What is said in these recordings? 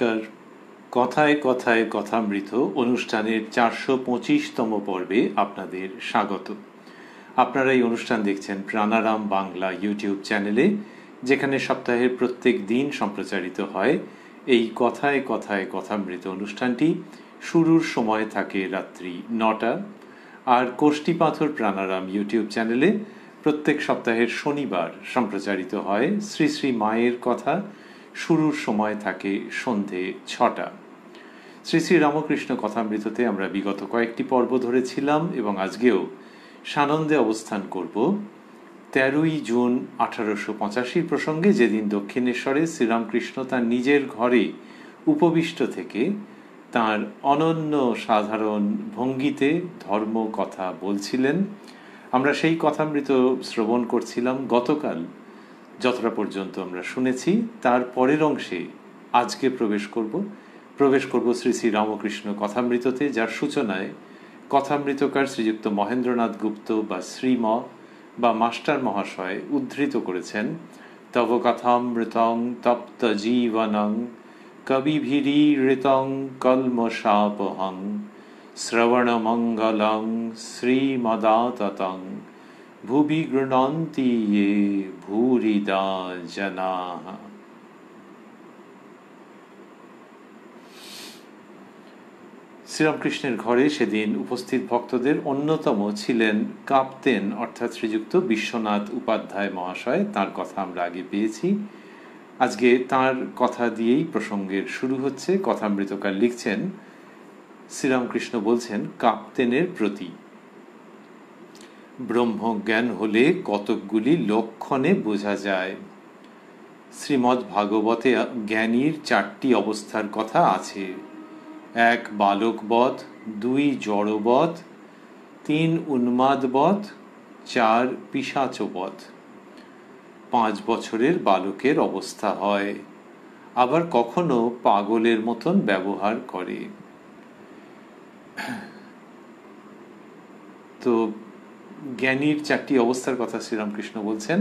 নমস্কার। কথায় কথায় কথামৃত অনুষ্ঠানের 425তম পর্বে আপনাদের স্বাগত। আপনারা এই অনুষ্ঠান দেখছেন প্রাণারাম বাংলা ইউটিউব চ্যানেলে, যেখানে সপ্তাহের প্রত্যেক দিন সম্প্রচারিত হয় এই কথায় কথায় কথামৃত অনুষ্ঠানটি। শুরুর সময় থাকে রাত্রি 9টা, আর কোষ্ঠী পাথর প্রাণারাম ইউটিউব চ্যানেলে প্রত্যেক সপ্তাহের শনিবার সম্প্রচারিত হয় শ্রী শ্রী মায়ের কথা। শুরুর সময় থাকে সন্ধে 6টা। শ্রী শ্রী রামকৃষ্ণ কথামৃততে আমরা বিগত কয়েকটি পর্ব ধরেছিলাম এবং আজকেও সানন্দে অবস্থান করব 13ই জুন 1885 প্রসঙ্গে, যেদিন দক্ষিণেশ্বরে শ্রীরামকৃষ্ণ তার নিজের ঘরে উপবিষ্ট থেকে তার অনন্য সাধারণ ভঙ্গিতে ধর্ম কথা বলছিলেন। আমরা সেই কথামৃত শ্রবণ করছিলাম গতকাল। যতটা পর্যন্ত আমরা শুনেছি তার পরের অংশে আজকে প্রবেশ করব শ্রী শ্রী রামকৃষ্ণ কথামৃততে, যার সূচনায় কথামৃতকার শ্রীযুক্ত মহেন্দ্রনাথ গুপ্ত বা শ্রীম বা মাস্টার মহাশয় উদ্ধৃত করেছেন, তব কথামৃতং তপ্ত জীবনং কবিভিরীৃতং কলমশাপহং শ্রবণমঙ্গলং শ্রীমদাততং ভুবি গৃণন্তি ये ভূরিদা জনাঃ। শ্রীরামকৃষ্ণের ঘরে সেদিন উপস্থিত ভক্তদের অন্যতম ছিলেন কাপ্তেন অর্থাৎ শ্রীযুক্ত বিশ্বনাথ উপাধ্যায় মহাশয়। তার কথা আমরা আগে পেয়েছি। আজকে তার কথা দিয়েই প্রসঙ্গের শুরু হচ্ছে। কথামৃতকার লিখছেন, শ্রীরামকৃষ্ণ বলছেন কাপ্তেনের প্রতি, ব্রহ্মজ্ঞান হলে কতকগুলি লক্ষণে বোঝা যায়। শ্রীমদ্ ভাগবতে জ্ঞানীর 4টি অবস্থার কথা আছে। 1 বালকবৎ, 2 জড়বৎ, 3 উন্মাদবৎ, 4 পিশাচবৎ। 5 বছরের বালকের অবস্থা হয়, আবার কখনো পাগলের মতন ব্যবহার করে। তো জ্ঞানীর 4টি অবস্থার কথা শ্রীরামকৃষ্ণ বলছেন।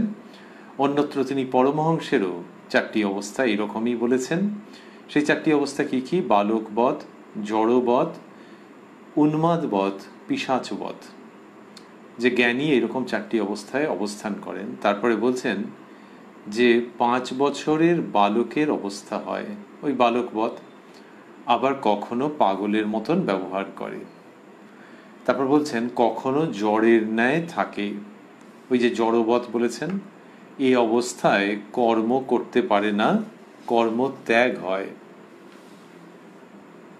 অন্যত্র তিনি পরমহংসেরও 4টি অবস্থা এরকমই বলেছেন। সেই 4টি অবস্থা কি কি? বালকবৎ, জড়বৎ, উন্মাদবৎ, পিশাচবৎ। যে জ্ঞানী এরকম 4টি অবস্থায় অবস্থান করেন। তারপরে বলছেন যে 5 বছরের বালকের অবস্থা হয়, ওই বালকবৎ, আবার কখনো পাগলের মতন ব্যবহার করে। তারপর বলছেন কখনো জড়ের ন্যায় থাকে, ওই যে জড়বৎ বলেছেন। এই অবস্থায় কর্ম করতে পারে না, কর্ম ত্যাগ হয়।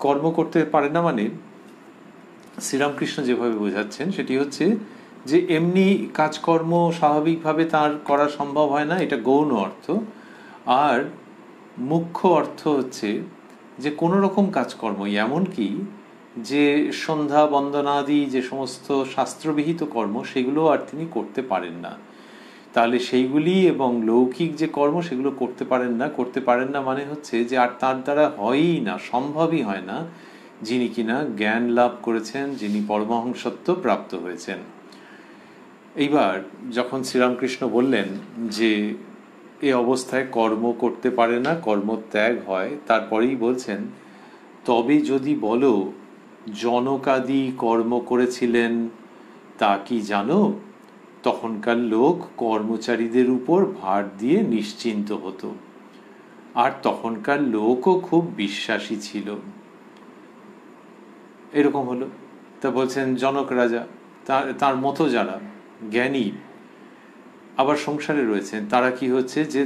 কর্ম করতে পারে না মানে শ্রীরামকৃষ্ণ যেভাবে বোঝাচ্ছেন সেটি হচ্ছে যে এমনি কাজকর্ম স্বাভাবিকভাবে তার করা সম্ভব হয় না, এটা গৌণ অর্থ। আর মুখ্য অর্থ হচ্ছে যে কোনো রকম কাজকর্ম, এমনকি যে সন্ধ্যা বন্দনাদি যে সমস্ত শাস্ত্রবিহিত কর্ম, সেগুলো আর তিনি করতে পারেন না। তাহলে সেইগুলি এবং লৌকিক যে কর্ম সেগুলো করতে পারেন না মানে হচ্ছে যে আর তার দ্বারা হয়ই না, সম্ভবই হয় না, যিনি কিনা জ্ঞান লাভ করেছেন, যিনি পরমহংসত্ব প্রাপ্ত হয়েছেন। এইবার যখন শ্রীরামকৃষ্ণ বললেন যে এই অবস্থায় কর্ম করতে পারে না, কর্ম ত্যাগ হয়, তারপরেই বলছেন তবে যদি বলো জনকাদি কর্ম করেছিলেন তা কি জানো? তখনকার লোক কর্মচারীদের উপর ভার দিয়ে নিশ্চিন্ত হতো, আর তখনকার লোকও খুব বিশ্বাসী ছিল। এরকম হলো। তা বলছেন জনক রাজা, তার মতো যারা জ্ঞানী আবার সংসারে রয়েছেন, তারা কি হচ্ছে যে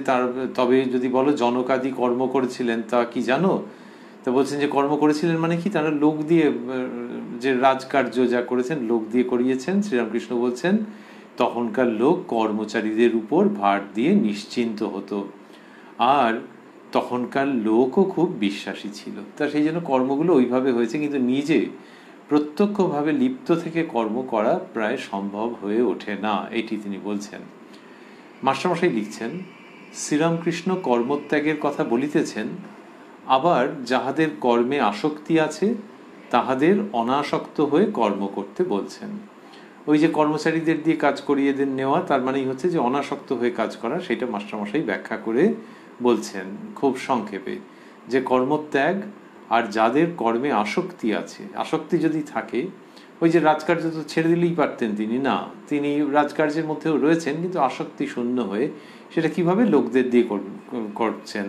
তবে যদি বলো জনকাদি কর্ম করেছিলেন তা কি জানো? তা বলছেন যে কর্ম করেছিলেন মানে কি? তারা লোক দিয়ে, যে রাজকার্য যা করেছেন লোক দিয়ে করিয়েছেন। শ্রীরামকৃষ্ণ বলছেন তখনকার লোক কর্মচারীদের উপর ভার দিয়ে নিশ্চিন্ত হতো, আর তখনকার লোকও খুব বিশ্বাসী ছিল। তা সেই জন্য কর্মগুলো ওইভাবে হয়েছে, কিন্তু নিজে প্রত্যক্ষভাবে লিপ্ত থেকে কর্ম করা প্রায় সম্ভব হয়ে ওঠে না, এটি তিনি বলছেন। মাস্টারমশাই লিখছেন শ্রীরামকৃষ্ণ কর্মত্যাগের কথা বলিতেছেন, আবার যাহাদের কর্মে আসক্তি আছে তাহাদের অনাসক্ত হয়ে কর্ম করতে বলছেন। ওই যে কর্মচারীদের দিয়ে কাজ করিয়ে নেওয়া, তার মানেই হচ্ছে যে অনাসক্ত হয়ে কাজ করা, সেটা মাস্টারমশাই ব্যাখ্যা করে বলছেন খুব সংক্ষেপে। যে কর্মত্যাগ আর যাদের কর্মে আসক্তি আছে, আসক্তি যদি থাকে, ওই যে রাজকার্য তো ছেড়ে দিলেই পারতেন তিনি, না, তিনি রাজকার্যের মধ্যেও রয়েছেন কিন্তু আসক্তি শূন্য হয়ে সেটা কিভাবে লোকদের দিয়ে করছেন।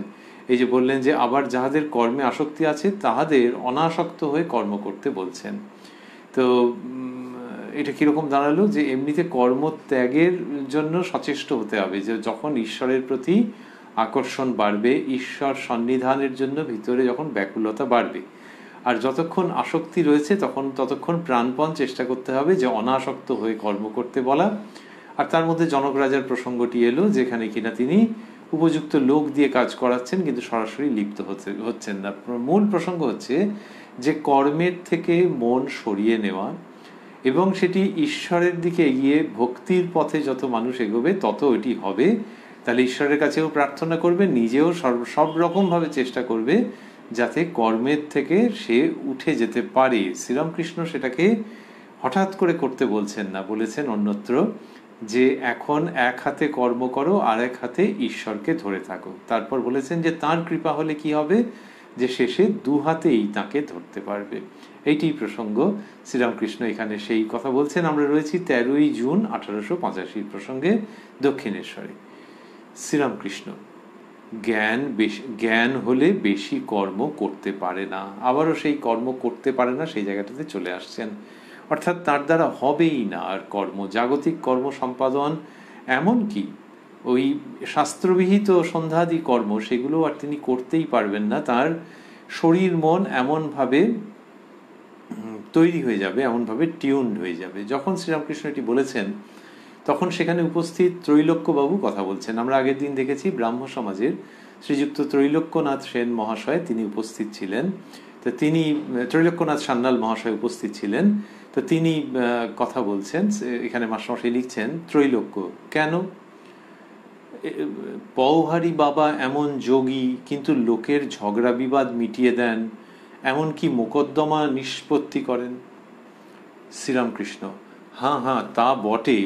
এই যে বললেন যে আবার যাহাদের কর্মে আসক্তি আছে তাহাদের অনাসক্ত হয়ে কর্ম করতে বলছেন। তো এটা কিরকম দাঁড়ালো যে এমনিতে কর্মত্যাগের জন্য সচেষ্ট হতে হবে, যে যখন ঈশ্বরের প্রতি আকর্ষণ বাড়বে, ঈশ্বর সন্নিধানের জন্য ভিতরে যখন ব্যাকুলতা বাড়বে, আর যতক্ষণ আসক্তি রয়েছে ততক্ষণ প্রাণপণ চেষ্টা করতে হবে যে অনাসক্ত হয়ে কর্ম করতে বলা। আর তার মধ্যে জনক রাজার প্রসঙ্গটি এলো, যেখানে কিনা তিনি উপযুক্ত লোক দিয়ে কাজ করাচ্ছেন কিন্তু সরাসরি লিপ্ত হচ্ছেন না। মূল প্রসঙ্গ হচ্ছে যে কর্মের থেকে মন সরিয়ে নেওয়া এবং সেটি ঈশ্বরের দিকে এগিয়ে ভক্তির পথে যত মানুষ এগোবে তত এটি হবে। তাহলে ঈশ্বরের কাছেও প্রার্থনা করবে, নিজেও সব রকমভাবে চেষ্টা করবে যাতে কর্মের থেকে সে উঠে যেতে পারে। শ্রীরামকৃষ্ণ সেটাকে হঠাৎ করে করতে বলছেন না, বলেছেন অন্যত্র যে এখন এক হাতে কর্ম করো আর এক হাতে ঈশ্বরকে ধরে থাকো। তারপর বলেছেন যে তাঁর কৃপা হলে কি হবে, যে শেষে দু হাতেই তাকে ধরতে পারবে। এইটি প্রসঙ্গ। শ্রীরামকৃষ্ণ এখানে সেই কথা বলছেন। আমরা রয়েছি 13ই জুন 1885 প্রসঙ্গে দক্ষিণেশ্বরে। শ্রীরামকৃষ্ণ জ্ঞান হলে বেশি কর্ম করতে পারে না, আবারও সেই কর্ম করতে পারে না সেই জায়গাটাতে চলে আসছেন। অর্থাৎ তার দ্বারা হবেই না আর কর্ম, জাগতিক কর্ম সম্পাদন, এমনকি ওই শাস্ত্রবিহিত সন্ধ্যাদি কর্ম সেগুলো আর তিনি করতেই পারবেন না। তার শরীর মন এমনভাবে তৈরি হয়ে যাবে, এমনভাবে টিউনড হয়ে যাবে। যখন শ্রীরামকৃষ্ণ এটি বলেছেন তখন সেখানে উপস্থিত ত্রৈলোক্যবাবু কথা বলছেন। আমরা আগের দিন দেখেছি ব্রাহ্ম সমাজের শ্রীযুক্ত ত্রৈলোক্যনাথ সেন মহাশয় তিনি উপস্থিত ছিলেন। তো তিনি ত্রৈলোক্যনাথ সান্যাল মহাশয় উপস্থিত ছিলেন। তো তিনি কথা বলছেন, এখানে মাস্টারমশাই লিখছেন, ত্রৈলোক্য কেন, পওহারি বাবা এমন যোগী কিন্তু লোকের ঝগড়া বিবাদ মিটিয়ে দেন, এমনকি মোকদ্দমা নিষ্পত্তি করেন। শ্রীরামকৃষ্ণ: হ্যাঁ হ্যাঁ, তা বটে।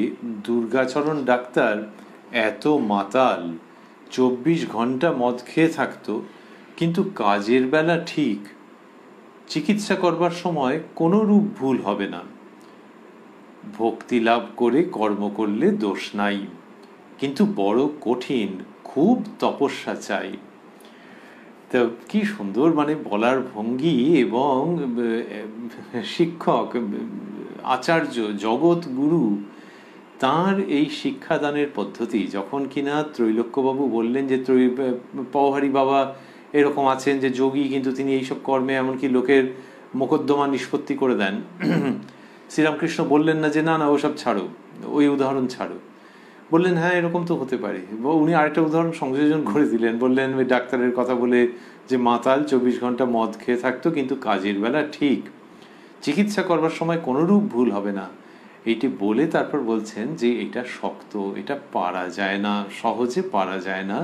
দুর্গাচরণ ডাক্তার এত মাতাল, 24 ঘন্টা মদ খেয়ে থাকতো, কিন্তু কাজের বেলা ঠিক, চিকিৎসা করবার সময় কোনো রূপ ভুল হবে না। ভক্তি লাভ করে কর্ম করলে দোষ নাই, কিন্তু বড় কঠিন, খুব তপস্যা চাই। তা কি সুন্দর মানে বলার ভঙ্গি, এবং শিক্ষক, আচার্য, জগৎ গুরু তাঁর এই শিক্ষাদানের পদ্ধতি। যখন কিনা ত্রৈলোক্যবাবু বললেন যে পওহারি বাবা এরকম আছেন যে যোগী কিন্তু তিনি এইসব কর্মে এমনকি লোকের মোকদ্দমা নিষ্পত্তি করে দেন, শ্রীরামকৃষ্ণ বললেন না যে না না ওসব ছাড়ো, ওই উদাহরণ ছাড়ো। বললেন হ্যাঁ এরকম তো হতে পারে। উনি আরেকটা উদাহরণ সংযোজন করে দিলেন, বললেন ওই ডাক্তারের কথা বলে যে মাতাল 24 ঘন্টা মদ খেয়ে থাকতো কিন্তু কাজের বেলা ঠিক, চিকিৎসা করবার সময় কোনোরূপ ভুল হবে না। এইটি বলে তারপর বলছেন যে এটা শক্ত, এটা পারা যায় না, সহজে পারা যায় না।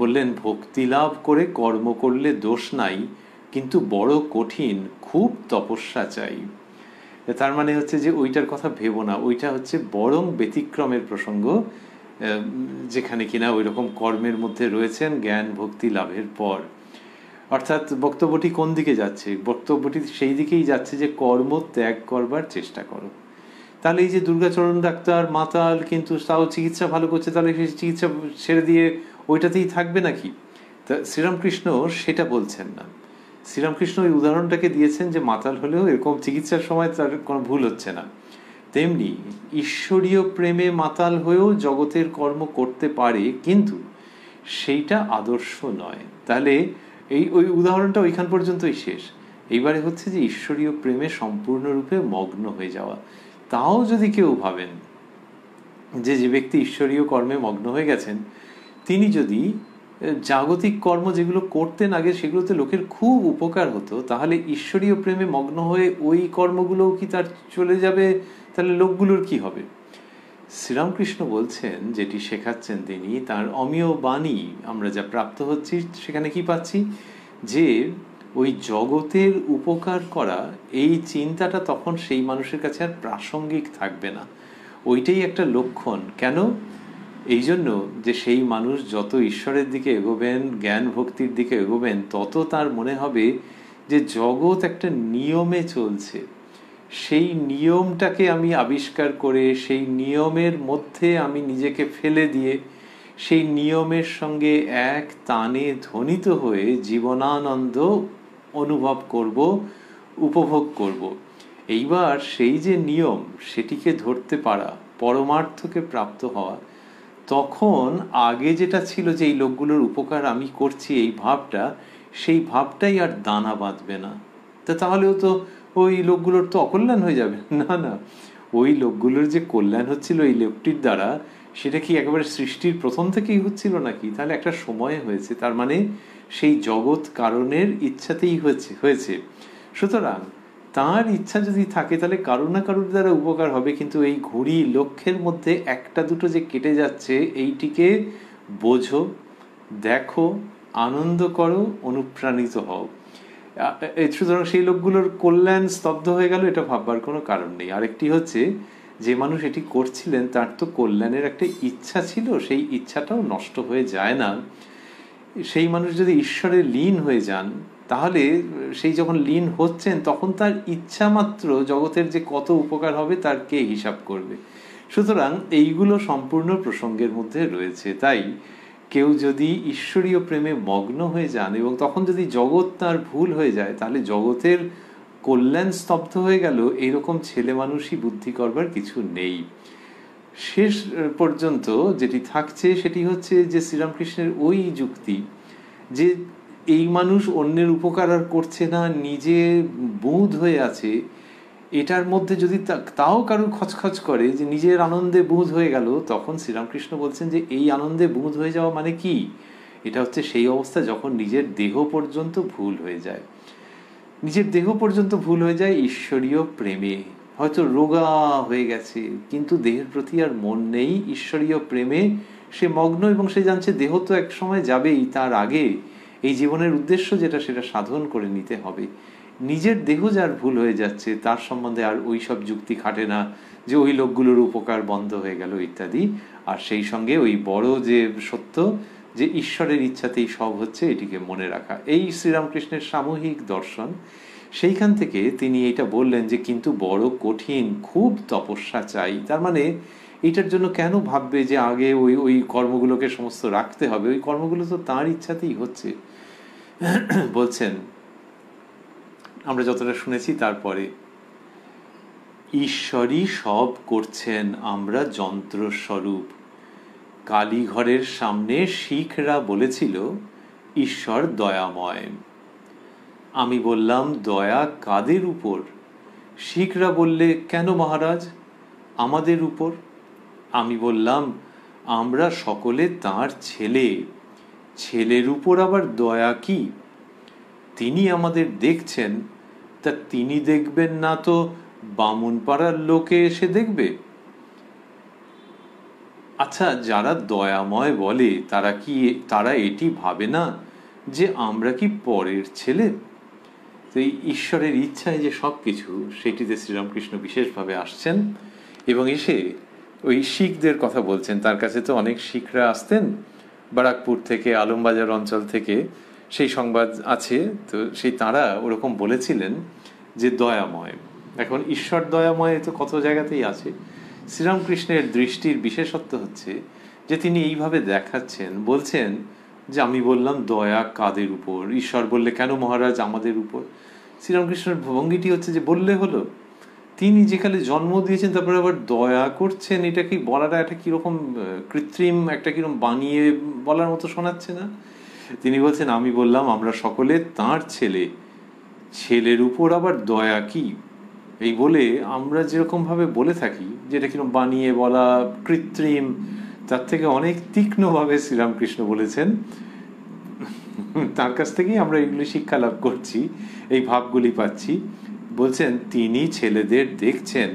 বললেন ভক্তি লাভ করে কর্ম করলে দোষ নাই, কিন্তু বড় কঠিন, খুব তপস্যা চাই। তার মানে হচ্ছে যে ওইটার কথা ভেবো না, ওইটা হচ্ছে বরং ব্যতিক্রমের প্রসঙ্গ, যেখানে কিনা ওই রকম কর্মের মধ্যে রয়েছেন জ্ঞান ভক্তি লাভের পর। অর্থাৎ বক্তব্যটি কোন দিকে যাচ্ছে? বক্তব্যটি সেই দিকেই যাচ্ছে যে কর্ম ত্যাগ করবার চেষ্টা করো। তাহলে এই যে দুর্গাচরণ ডাক্তার মাতাল কিন্তু তাও চিকিৎসা ভালো করছে, তাহলে সেই চিকিৎসা ছেড়ে দিয়ে ওইটাতেই থাকবে নাকি? তা শ্রীরামকৃষ্ণ সেটা বলছেন না। শ্রীরামকৃষ্ণ ওই উদাহরণটাকে দিয়েছেন যে মাতাল হলেও এরকম চিকিৎসার সময় তার কোনো ভুল হচ্ছে না। তেমনি ঈশ্বরীয় প্রেমে মাতাল হয়েও জগতের কর্ম করতে পারে, কিন্তু সেইটা আদর্শ নয়। তাহলে ওই উদাহরণটা ওইখান পর্যন্তই শেষ। এইবারে হচ্ছে যে ঈশ্বরীয় প্রেমে সম্পূর্ণরূপে মগ্ন হয়ে যাওয়া। তাও যদি কেউ ভাবেন যে ব্যক্তি ঈশ্বরীয় কর্মে মগ্ন হয়ে গেছেন তিনি যদি জাগতিক কর্ম যেগুলো করতেন আগে সেগুলোতে লোকের খুব উপকার হতো, তাহলে ঈশ্বরীয় প্রেমে মগ্ন হয়ে ওই কর্মগুলোও কি তার চলে যাবে? তাহলে লোকগুলোর কি হবে? শ্রীরামকৃষ্ণ বলছেন, যেটি শেখাচ্ছেন তিনি, তার অমীয় বাণী আমরা যা প্রাপ্ত হচ্ছি সেখানে কি পাচ্ছি, যে ওই জগতের উপকার করা এই চিন্তাটা তখন সেই মানুষের কাছে আর প্রাসঙ্গিক থাকবে না। ওইটাই একটা লক্ষণ। কেন? এই জন্য যে সেই মানুষ যত ঈশ্বরের দিকে এগোবেন, জ্ঞান ভক্তির দিকে এগোবেন, তত তার মনে হবে যে জগৎ একটা নিয়মে চলছে। সেই নিয়মটাকে আমি আবিষ্কার করে সেই নিয়মের মধ্যে আমি নিজেকে ফেলে দিয়ে সেই নিয়মের সঙ্গে এক তানে ধ্বনিত হয়ে জীবনানন্দ অনুভব করব, উপভোগ করব। এইবার সেই যে নিয়ম, সেটিকে ধরতে পারা, পরমার্থকে প্রাপ্ত হওয়া, তখন আগে যেটা ছিল যে এই লোকগুলোর উপকার আমি করছি, এই ভাবটা, সেই ভাবটাই আর দানা বাঁধবে না। তাহলেও তো ওই লোকগুলোর তো অকল্যাণ হয়ে যাবে। না না, ওই লোকগুলোর যে কল্যাণ হচ্ছিল এই লোকটির দ্বারা, সেটা কি একেবারে সৃষ্টির প্রথম থেকেই হচ্ছিল নাকি? তাহলে একটা সময়ে হয়েছে, তার মানে সেই জগৎ কারণের ইচ্ছাতেই হয়েছে। সুতরাং তার ইচ্ছা যদি থাকে তাহলে কারো না কারোর দ্বারা উপকার হবে। কিন্তু এই ঘুড়ি লক্ষ্যের মধ্যে একটা দুটো যে কেটে যাচ্ছে, এইটিকে বোঝো, দেখো, আনন্দ করো, অনুপ্রাণিত হও। সুতরাং সেই লোকগুলোর কল্যাণ স্তব্ধ হয়ে গেল, এটা ভাববার কোনো কারণ নেই। আরেকটি হচ্ছে, যে মানুষ এটি করছিলেন তার তো কল্যাণের একটা ইচ্ছা ছিল, সেই ইচ্ছাটাও নষ্ট হয়ে যায় না। সেই মানুষ যদি ঈশ্বরে লীন হয়ে যান, তাহলে সেই যখন লীন হচ্ছেন তখন তার ইচ্ছা মাত্র জগতের যে কত উপকার হবে তার কে হিসাব করবে। সুতরাং এইগুলো সম্পূর্ণ প্রসঙ্গের মধ্যে রয়েছে। তাই কেউ যদি ঈশ্বরীয় প্রেমে মগ্ন হয়ে যান এবং তখন যদি জগৎ তার ভুল হয়ে যায়, তাহলে জগতের কল্যাণ স্তব্ধ হয়ে গেল, এইরকম ছেলে মানুষই বুদ্ধি করবার কিছু নেই। শেষ পর্যন্ত যেটি থাকছে সেটি হচ্ছে যে শ্রীরামকৃষ্ণের ওই যুক্তি যে এই মানুষ অন্যের উপকার আর করছে না, নিজে বুঁদ হয়ে আছে, এটার মধ্যে যদি তাও কারো খচখচ করে যে নিজের আনন্দে বুঁদ হয়ে গেল, তখন শ্রীরামকৃষ্ণ বলছেন যে এই আনন্দে বুঁদ হয়ে যাওয়া মানে কি? এটা হচ্ছে সেই অবস্থা যখন নিজের দেহ পর্যন্ত ভুল হয়ে যায়। নিজের দেহ পর্যন্ত ভুল হয়ে যায় ঈশ্বরীয় প্রেমে। হয়তো রোগা হয়ে গেছে, কিন্তু দেহের প্রতি আর মন নেই, ঈশ্বরীয় প্রেমে সে মগ্ন, এবং সে জানছে দেহ তো এক সময় যাবেই, তার আগে এই জীবনের উদ্দেশ্য যেটা সেটা সাধন করে নিতে হবে। নিজের দেহ যার ভুল হয়ে যাচ্ছে তার সম্বন্ধে আর ওই সব যুক্তি খাটে না যে ওই লোকগুলোর উপকার বন্ধ হয়ে গেল ইত্যাদি। আর সেই সঙ্গে ওই বড় যে সত্য যে ঈশ্বরের ইচ্ছাতেই সব হচ্ছে, এটিকে মনে রাখা, এই শ্রীরামকৃষ্ণের সামূহিক দর্শন। সেইখান থেকে তিনি এটা বললেন যে কিন্তু বড় কঠিন, খুব তপস্যা চাই। তার মানে এটার জন্য কেন ভাববে যে আগে ওই কর্মগুলোকে সমস্ত রাখতে হবে? ওই কর্মগুলো তো তাঁর ইচ্ছাতেই হচ্ছে। বলছেন, আমরা যতটা শুনেছি তারপরে, ঈশ্বরই সব করছেন, আমরা যন্ত্রস্বরূপ। কালীঘরের সামনে শিখরা বলেছিল ঈশ্বর দয়াময়। আমি বললাম দয়া কাদের উপর? শিখরা বললে কেন মহারাজ, আমাদের উপর। আমি বললাম আমরা সকলে তাঁর ছেলে, ছেলের উপর আবার দয়া কি? তিনি আমাদের দেখছেন, তা তিনি দেখবেন না তো বামুন পাড়ার লোকে এসে দেখবে? আচ্ছা, যারা দয়াময় বলে তারা এটি ভাবে না যে আমরা কি পরের ছেলে? তো এই ঈশ্বরের ইচ্ছায় যে সব কিছু, সেটিতে শ্রীরামকৃষ্ণ বিশেষভাবে আসছেন এবং এসে ওই শিখদের কথা বলছেন। তার কাছে তো অনেক শিখরা আসতেন বারাকপুর থেকে, আলমবাজার অঞ্চল থেকে, সেই সংবাদ আছে। তো সেই তারা ওরকম বলেছিলেন যে দয়াময়। এখন ঈশ্বর দয়াময় তো কত জায়গাতেই আছে। শ্রীরামকৃষ্ণের দৃষ্টির বিশেষত্ব হচ্ছে যে তিনি এইভাবে দেখাচ্ছেন, বলছেন যে আমি বললাম দয়া কাদের উপর, ঈশ্বর বললে কেন মহারাজ আমাদের উপর। শ্রীরামকৃষ্ণের ভঙ্গিটি হচ্ছে যে বললে হলো, তিনি যেখানে জন্ম দিয়েছেন তারপরে আবার দয়া করছেন, এটা কি বলাটা একটা কিরকম কৃত্রিম, একটা কিরকম বানিয়ে বলার মতো শোনাচ্ছে না? তিনি বলছেন আমি বললাম আমরা সকলে তাঁর ছেলে, ছেলের উপর আবার দয়া কি? এই বলে আমরা যেরকম ভাবে বলে থাকি যেটা কিরকম বানিয়ে বলা, কৃত্রিম, তার থেকে অনেক তীক্ষ্ণভাবে শ্রীরামকৃষ্ণ বলেছেন। তার কাছ থেকেই আমরা এগুলি শিক্ষা লাভ করছি, এই ভাবগুলি পাচ্ছি। বলছেন তিনি ছেলেদের দেখছেন,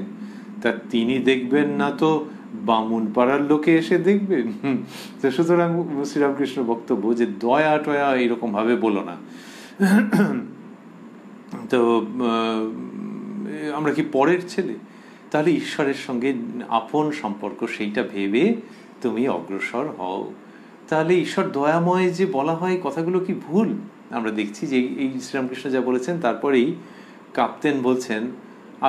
তা তিনি দেখবেন না তো বামুন পাড়ার লোকে এসে দেখবে? তো সুতরাং শ্রীরামকৃষ্ণ বক্তব্য যে দয়া টয়া এইরকম ভাবে বলো না। তো আমরা কি পরের ছেলে? তাহলে ঈশ্বরের সঙ্গে আপন সম্পর্ক, সেইটা ভেবে তুমি অগ্রসর হও। তাহলে ঈশ্বর দয়াময় যে বলা হয় কথাগুলো কি ভুল? আমরা দেখছি যে এই শ্রীরামকৃষ্ণ যা বলেছেন তারপরেই কাপ্তেন বলছেন,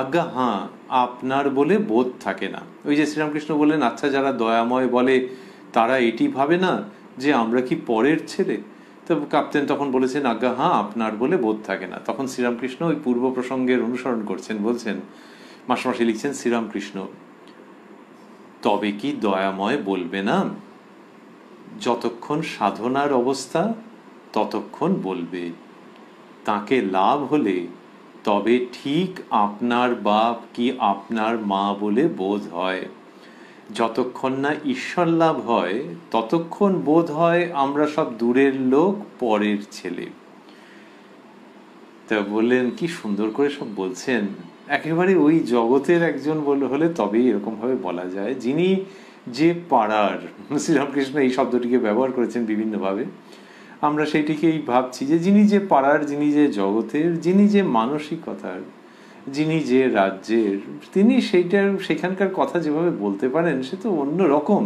আজ্ঞা হ্যাঁ, আপনার বলে বোধ থাকে না। ওই যে শ্রীরামকৃষ্ণ বললেন, আচ্ছা যারা দয়াময় বলে তারা এটি ভাবে না যে আমরা কি পরের ছেলে? তো কাপ্তেন তখন বলেছেন, আজ্ঞা হ্যাঁ, আপনার বলে বোধ থাকে না। তখন শ্রীরামকৃষ্ণ ওই পূর্ব প্রসঙ্গের অনুসরণ করছেন, বলছেন, মাস্টারমশাই লিখছেন, শ্রীরামকৃষ্ণ তবে কি দয়াময় বলবে না? যতক্ষণ সাধনার অবস্থা ততক্ষণ বলবে। তাকে লাভ হলে তবে ঠিক আপনার বাপ কি আপনার মা বলে বোধ হয়। যতক্ষণ না ঈশ্বর লাভ হয় ততক্ষণ বোধ হয় আমরা সব দূরের লোক, পরের ছেলে। তা বললেন, কি সুন্দর করে সব বলছেন, একেবারে ওই জগতের একজন হলে তবেই এরকম ভাবে বলা যায়, যিনি যে পাড়ার। শ্রীরামকৃষ্ণ এই শব্দটিকে ব্যবহার করেছেন বিভিন্নভাবে, আমরা সেইটিকেই ভাবছি যে যিনি যে পাড়ার, যিনি যে জগতের, যিনি যে মানসিকতার, যিনি যে রাজ্যের, তিনি সেখানকার কথা যেভাবে বলতে পারেন সে তো অন্য রকম।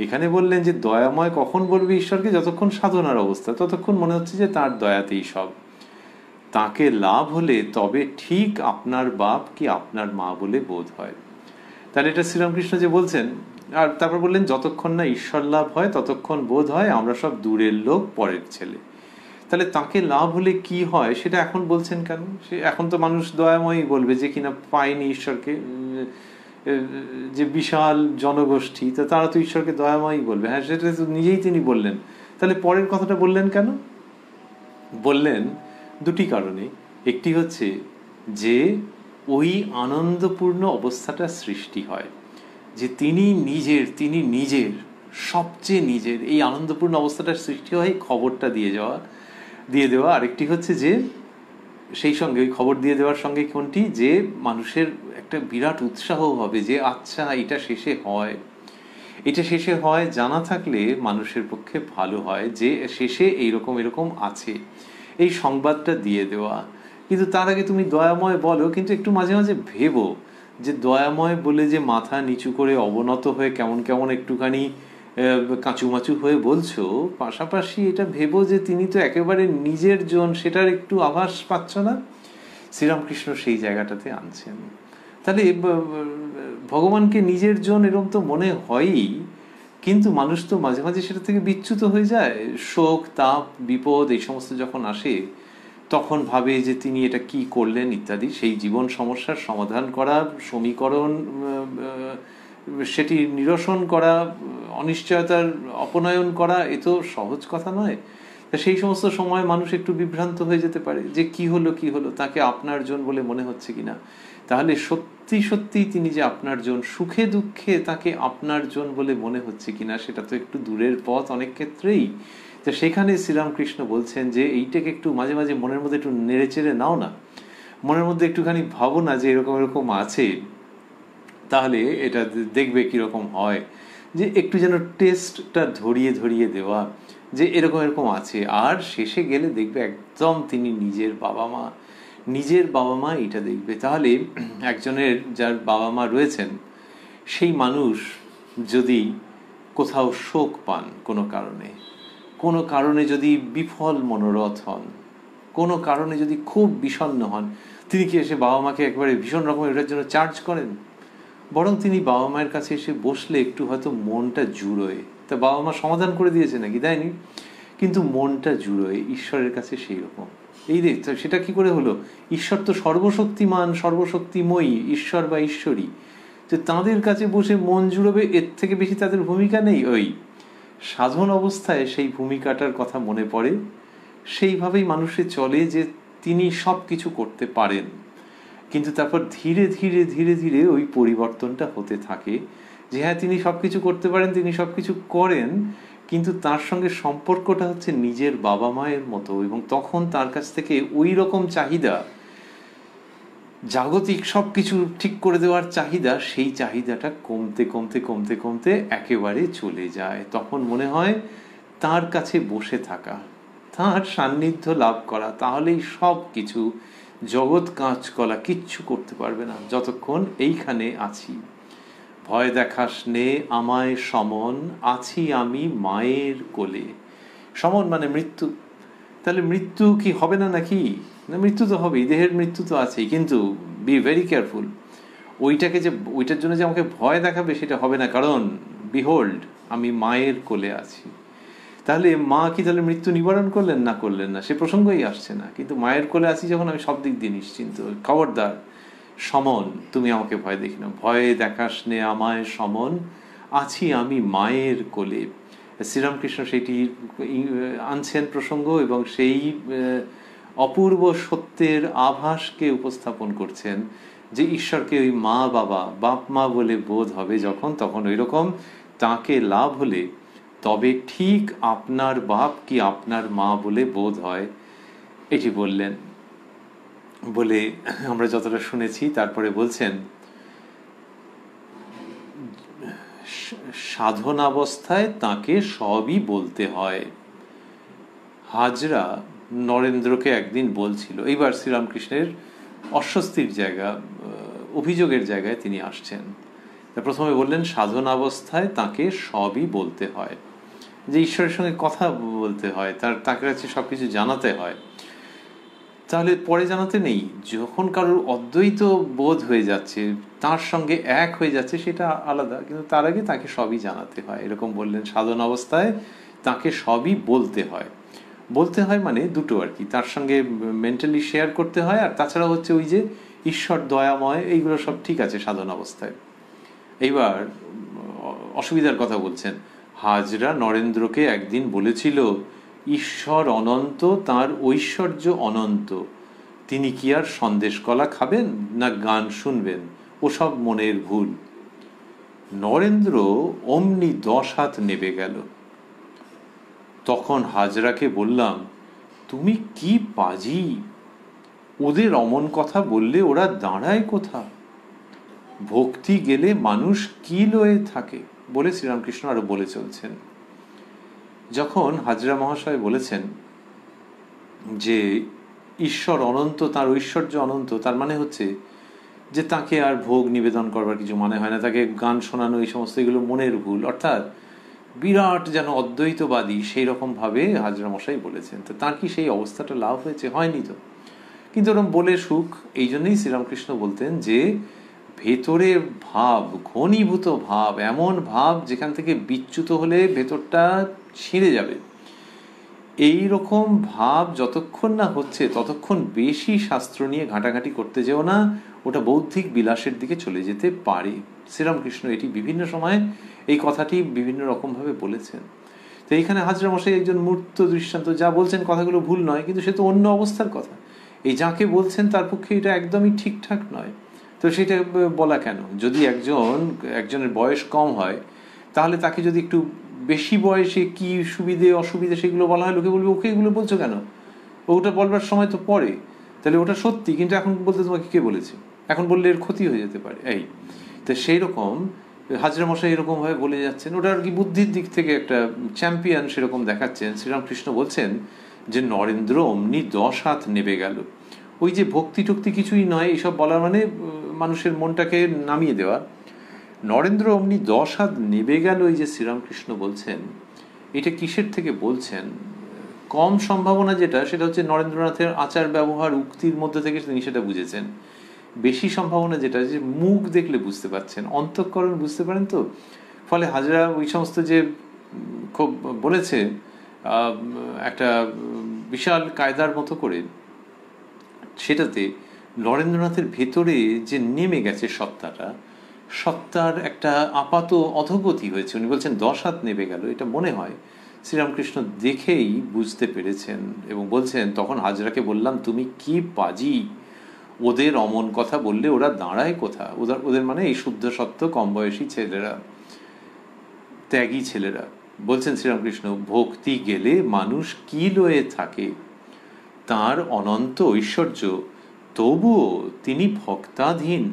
এখানে বললেন যে দয়াময় কখন বলবে ঈশ্বরকে? যতক্ষণ সাধনার অবস্থা, ততক্ষণ মনে হচ্ছে যে তার দয়াতেই সব। তাকে লাভ হলে তবে ঠিক আপনার বাপ কি আপনার মা বলে বোধ হয়। তাহলে এটা শ্রীরামকৃষ্ণ যে বলছেন। আর তারপর বললেন, যতক্ষণ না ঈশ্বর লাভ হয় ততক্ষণ বোধ হয় আমরা সব দূরের লোক, পরের ছেলে। তাহলে তাকে লাভ হলে কি হয় সেটা এখন বলছেন কেন? সে এখন তো মানুষ দয়াময়ই বলবে, যে কিনা পায়নি ঈশ্বরকে, যে বিশাল জনগোষ্ঠী, তো তারা তো ঈশ্বরকে দয়াময়ই বলবে। হ্যাঁ, সেটা তো নিজেই তিনি বললেন। তাহলে পরের কথাটা বললেন কেন? বললেন দুটি কারণে। একটি হচ্ছে যে ওই আনন্দপূর্ণ অবস্থাটা সৃষ্টি হয়, যে তিনি নিজের সবচেয়ে নিজের এই আনন্দপূর্ণ অবস্থাটার সৃষ্টি হয় খবরটা দিয়ে দেওয়া। আরেকটি হচ্ছে যে সেই সঙ্গে ওই খবর দিয়ে দেওয়ার সঙ্গে কোনটি, যে মানুষের একটা বিরাট উৎসাহ হবে যে আচ্ছা এটা শেষে হয় জানা থাকলে মানুষের পক্ষে ভালো হয় যে শেষে এরকম আছে, এই সংবাদটা দিয়ে দেওয়া। কিন্তু তার আগে তুমি দয়াময় বলো, কিন্তু একটু মাঝে মাঝে ভেবো যে দয়াময় বলে যে মাথা নিচু করে অবনত হয়ে কেমন কেমন একটুখানি কাঁচুমাচু হয়ে বলছো, পাশাপাশি এটা ভেবো যে তিনি তো একেবারে নিজের জন, সেটার একটু আভাস পাচ্ছ না? শ্রীরামকৃষ্ণ সেই জায়গাটাতে আনছেন। তাহলে ভগবানকে নিজের জন এরকম তো মনে হয়ই, কিন্তু মানুষ তো মাঝে মাঝে সেটা থেকে বিচ্যুত হয়ে যায়। শোক, তাপ, বিপদ এই সমস্ত যখন আসে তখন ভাবে যে তিনি এটা কি করলেন ইত্যাদি। সেই জীবন সমস্যার সমাধান করা, সমীকরণ সেটি নিরসন করা, অনিশ্চয়তার অপনয়ন করা, এ তো সহজ কথা নয়। সেই সমস্ত সময় মানুষ একটু বিভ্রান্ত হয়ে যেতে পারে যে কি হলো তাকে আপনার জন বলে মনে হচ্ছে কিনা। তাহলে সত্যি সত্যি তিনি যে আপনার জন, সুখে দুঃখে তাকে আপনার জন বলে মনে হচ্ছে কিনা সেটা তো একটু দূরের পথ অনেক ক্ষেত্রেই। তো সেখানে শ্রীরামকৃষ্ণ বলছেন যে এইটাকে একটু মাঝে মাঝে মনের মধ্যে একটু নেড়ে চেড়ে নাও না, মনের মধ্যে একটুখানি ভাবো না যে এরকম আছে, তাহলে এটা দেখবে কিরকম হয়। যে একটু যেন টেস্টটা ধরিয়ে দেওয়া যে এরকম আছে, আর শেষে গেলে দেখবে একদম তিনি নিজের বাবা মা এটা দেখবে। তাহলে একজনের যার বাবা মা রয়েছেন, সেই মানুষ যদি কোথাও শোক পান কোনো কারণে যদি বিফল মনোরথ হন, কোনো কারণে যদি খুব বিষণ্ণ হন, তিনি কি এসে বাবা মাকে একবারে ভীষণ রকমের এটার জন্য চার্জ করেন? বরং তিনি বাবা মায়ের কাছে এসে বসলে একটু হয়তো মনটা জুড়োয়। তা বাবা মা সমাধান করে দিয়েছে নাকি? দেয়নি, কিন্তু মনটা জুড়োয় ঈশ্বরের কাছে সেই রকম। এই রে, সেটা কি করে হলো? ঈশ্বর তো সর্বশক্তিমান, সর্বশক্তিময়ী ঈশ্বর বা ঈশ্বরী, যে তাঁদের কাছে বসে মন জুড়বে, এর থেকে বেশি তাদের ভূমিকা নেই। ওই সাধন অবস্থায় সেই ভূমিকাটার কথা মনে পড়ে, সেইভাবেই মানুষের চলে যে তিনি সব কিছু করতে পারেন, কিন্তু তারপর ধীরে ধীরে ধীরে ধীরে ওই পরিবর্তনটা হতে থাকে যে হ্যাঁ তিনি সবকিছু করতে পারেন, তিনি সবকিছু করেন, কিন্তু তার সঙ্গে সম্পর্কটা হচ্ছে নিজের বাবা মায়ের মতো। এবং তখন তার কাছ থেকে ওই রকম চাহিদা, জাগতিক সবকিছু ঠিক করে দেওয়ার চাহিদা, সেই চাহিদাটা কমতে কমতে কমতে কমতে একেবারে চলে যায়। তখন মনে হয় তার কাছে বসে থাকা, তার সান্নিধ্য লাভ করা, তাহলেই সব কিছু, জগৎ কাঁচকলা কিচ্ছু করতে পারবে না যতক্ষণ এইখানে আছি। ভয় দেখাস নে আমায় সমন, আছি আমি মায়ের কোলে। সমন মানে মৃত্যু। তাহলে মৃত্যু কি হবে না নাকি? না, মৃত্যু তো হবেই, দেহের মৃত্যু তো আছেই, কিন্তু বি ভেরি কেয়ারফুল। ওইটার জন্য যে আমাকে ভয় দেখাবে সেটা হবে না, কারণ বিহোল্ড আমি মায়ের কোলে আছি। তাহলে মা কি তাহলে মৃত্যু নিবারণ করলেন না? করলেন না, সে প্রসঙ্গই আসছে না। কিন্তু মায়ের কোলে আছি যখন, আমি সব দিক দিয়ে নিশ্চিন্ত। খবরদার সমন, তুমি আমাকে ভয় দেখি না, ভয়ে দেখাস নে আমায় সমন, আছি আমি মায়ের কোলে। শ্রীরামকৃষ্ণ সেটি আনছেন প্রসঙ্গ, এবং সেই অপূর্ব সত্যের আভাসকে উপস্থাপন করছেন যে ঈশ্বরকে ওই মা বাবা, বাপ মা বলে বোধ হবে যখন, তখন ওই রকম তাকে লাভ হলে তবে ঠিক আপনার বাপ কি আপনার মা বলে বোধ হয়, এটি বললেন। বলে আমরা যতটা শুনেছি, তারপরে বলছেন সাধনাবস্থায় তাকে সবই বলতে হয়। হাজরা নরেন্দ্রকে একদিন বলছিল, এইবার শ্রীরামকৃষ্ণের অস্বস্তির জায়গা, অভিযোগের জায়গায় তিনি আসছেন। প্রথমে বললেন সাধনাবস্থায় তাকে সবই বলতে হয়, যে ঈশ্বরের সঙ্গে কথা বলতে হয়, তাকে কাছে সবকিছু জানাতে হয়। তাহলে পরে জানাতে নেই, যখন কারোর অদ্বৈত বোধ হয়ে যাচ্ছে, তার সঙ্গে এক হয়ে যাচ্ছে, সেটা আলাদা, কিন্তু তার আগে তাকে সবই জানাতে হয়। এরকম বললেন, সাধন অবস্থায় তাকে সবই বলতে হয়। বলতে হয় মানে দুটো আর কি, তার সঙ্গে মেন্টালি শেয়ার করতে হয়, আর তাছাড়া হচ্ছে ওই যে ঈশ্বর দয়াময়, এইগুলো সব ঠিক আছে সাধন অবস্থায়। এইবার অসুবিধার কথা বলছেন। হাজরা নরেন্দ্রকে একদিন বলেছিল ঈশ্বর অনন্ত, তার ঐশ্বর্য অনন্ত, তিনি কি আর সন্দেশ কলা খাবেন না গান শুনবেন, ওসব মনের ভুল। নরেন্দ্র অমনি 10 হাত নেবে গেল। তখন হাজরাকে বললাম, তুমি কি পাজি, ওদের অমন কথা বললে ওরা দাঁড়ায় কোথা, ভক্তি গেলে মানুষ কি লয়ে থাকে, বলে শ্রীরামকৃষ্ণ আরো বলে চলছেন। যখন হাজরা মহাশয় বলেছেন যে ঈশ্বর অনন্ত, তার ঐশ্বর্য অনন্ত, তার মানে হচ্ছে যে তাকে আর ভোগ নিবেদন করবার কিছু মানে হয় না, তাকে গান শোনানো, এই সমস্ত এগুলো মনের ভুল, অর্থাৎ বিরাট যেন অদ্বৈতবাদী সেই রকম ভাবে হাজরা মশাই বলেছেন। তো তার কি সেই অবস্থাটা লাভ হয়েছে? হয়নি তো। কিন্তু ওরকম বলে সুখ। এই জন্যই শ্রীরামকৃষ্ণ বলতেন যে ভেতরে ভাব, ঘনীভূত ভাব, এমন ভাব যেখান থেকে বিচ্যুত হলে ভেতরটা ছিঁড়ে যাবে, এই রকম ভাব যতক্ষণ না হচ্ছে ততক্ষণ বেশি শাস্ত্র নিয়ে ঘাঁটাঘাঁটি করতে যেও না, ওটা বৌদ্ধিক বিলাসের দিকে চলে যেতে পারে। শ্রীরামকৃষ্ণ এটি বিভিন্ন সময় এই কথাটি বিভিন্ন রকমভাবে বলেছেন। তো এইখানে হাজরা মশাই একজন মূর্ত দৃষ্টান্ত, যা বলছেন কথাগুলো ভুল নয়, কিন্তু সে তো অন্য অবস্থার কথা। এই যাকে বলছেন তার পক্ষে এটা একদমই ঠিকঠাক নয়। তো সেটা বলা কেন? যদি একজনের বয়স কম হয়, তাহলে তাকে যদি একটু বেশি বয়সে কি সুবিধে অসুবিধে সেগুলো বলা হয়, লোকে বলবে ওকে এগুলো বলছো কেন, ওটা বলবার সময় তো পরে। তাহলে ওটা সত্যি, কিন্তু এখন বলতে তোমাকে কে বলেছে? এখন বললে এর ক্ষতি হয়ে যেতে পারে। এই তো সেই রকম হাজরা মশাই এরকম ভাবে বলে যাচ্ছেন, ওটা আর কি বুদ্ধির দিক থেকে একটা চ্যাম্পিয়ন সেরকম দেখাচ্ছেন। শ্রীরামকৃষ্ণ বলছেন যে নরেন্দ্র অমনি 10 হাত নেবে গেল। ওই যে ভক্তি টক্তি কিছুই নয়, এইসব বলার মানে মানুষের মনটাকে নামিয়ে দেওয়া। নরেন্দ্র অমনি 10 হাত নেবে গেল, এই যে শ্রীরামকৃষ্ণ বলছেন, এটা কিসের থেকে বলছেন? কম সম্ভাবনা যেটা, সেটা হচ্ছে নরেন্দ্রনাথের আচার ব্যবহার উক্তির মধ্যে থেকে তিনি সেটা বুঝেছেন। বেশি সম্ভাবনা যেটা, যে মুখ দেখলে বুঝতে পারছেন, অন্তঃকরণ বুঝতে পারেন। তো ফলে হাজরা ওই সমস্ত যে খুব বলেছে একটা বিশাল কায়দার মতো করে, সেটাতে নরেন্দ্রনাথের ভেতরে যে নেমে গেছে সত্তাটা, সত্তার একটা আপাত অধোগতি হয়েছে। উনি বলছেন 10 হাত নেমে গেল, এটা মনে হয় শ্রীরামকৃষ্ণ দেখেই বুঝতে পেরেছেন, এবং বলছেন তখন হাজরাকে বললাম, তুমি কি পাজি, ওদের অমন কথা বললে ওরা দাঁড়ায় কোথা। ওদের মানে এই শুদ্ধ সত্য কম বয়সী ছেলেরা, ত্যাগী ছেলেরা। বলছেন শ্রীরামকৃষ্ণ, ভক্তি গেলে মানুষ কি লয়ে থাকে, তার অনন্ত ঐশ্বর্য, তবুও তিনি ভক্তাধীন।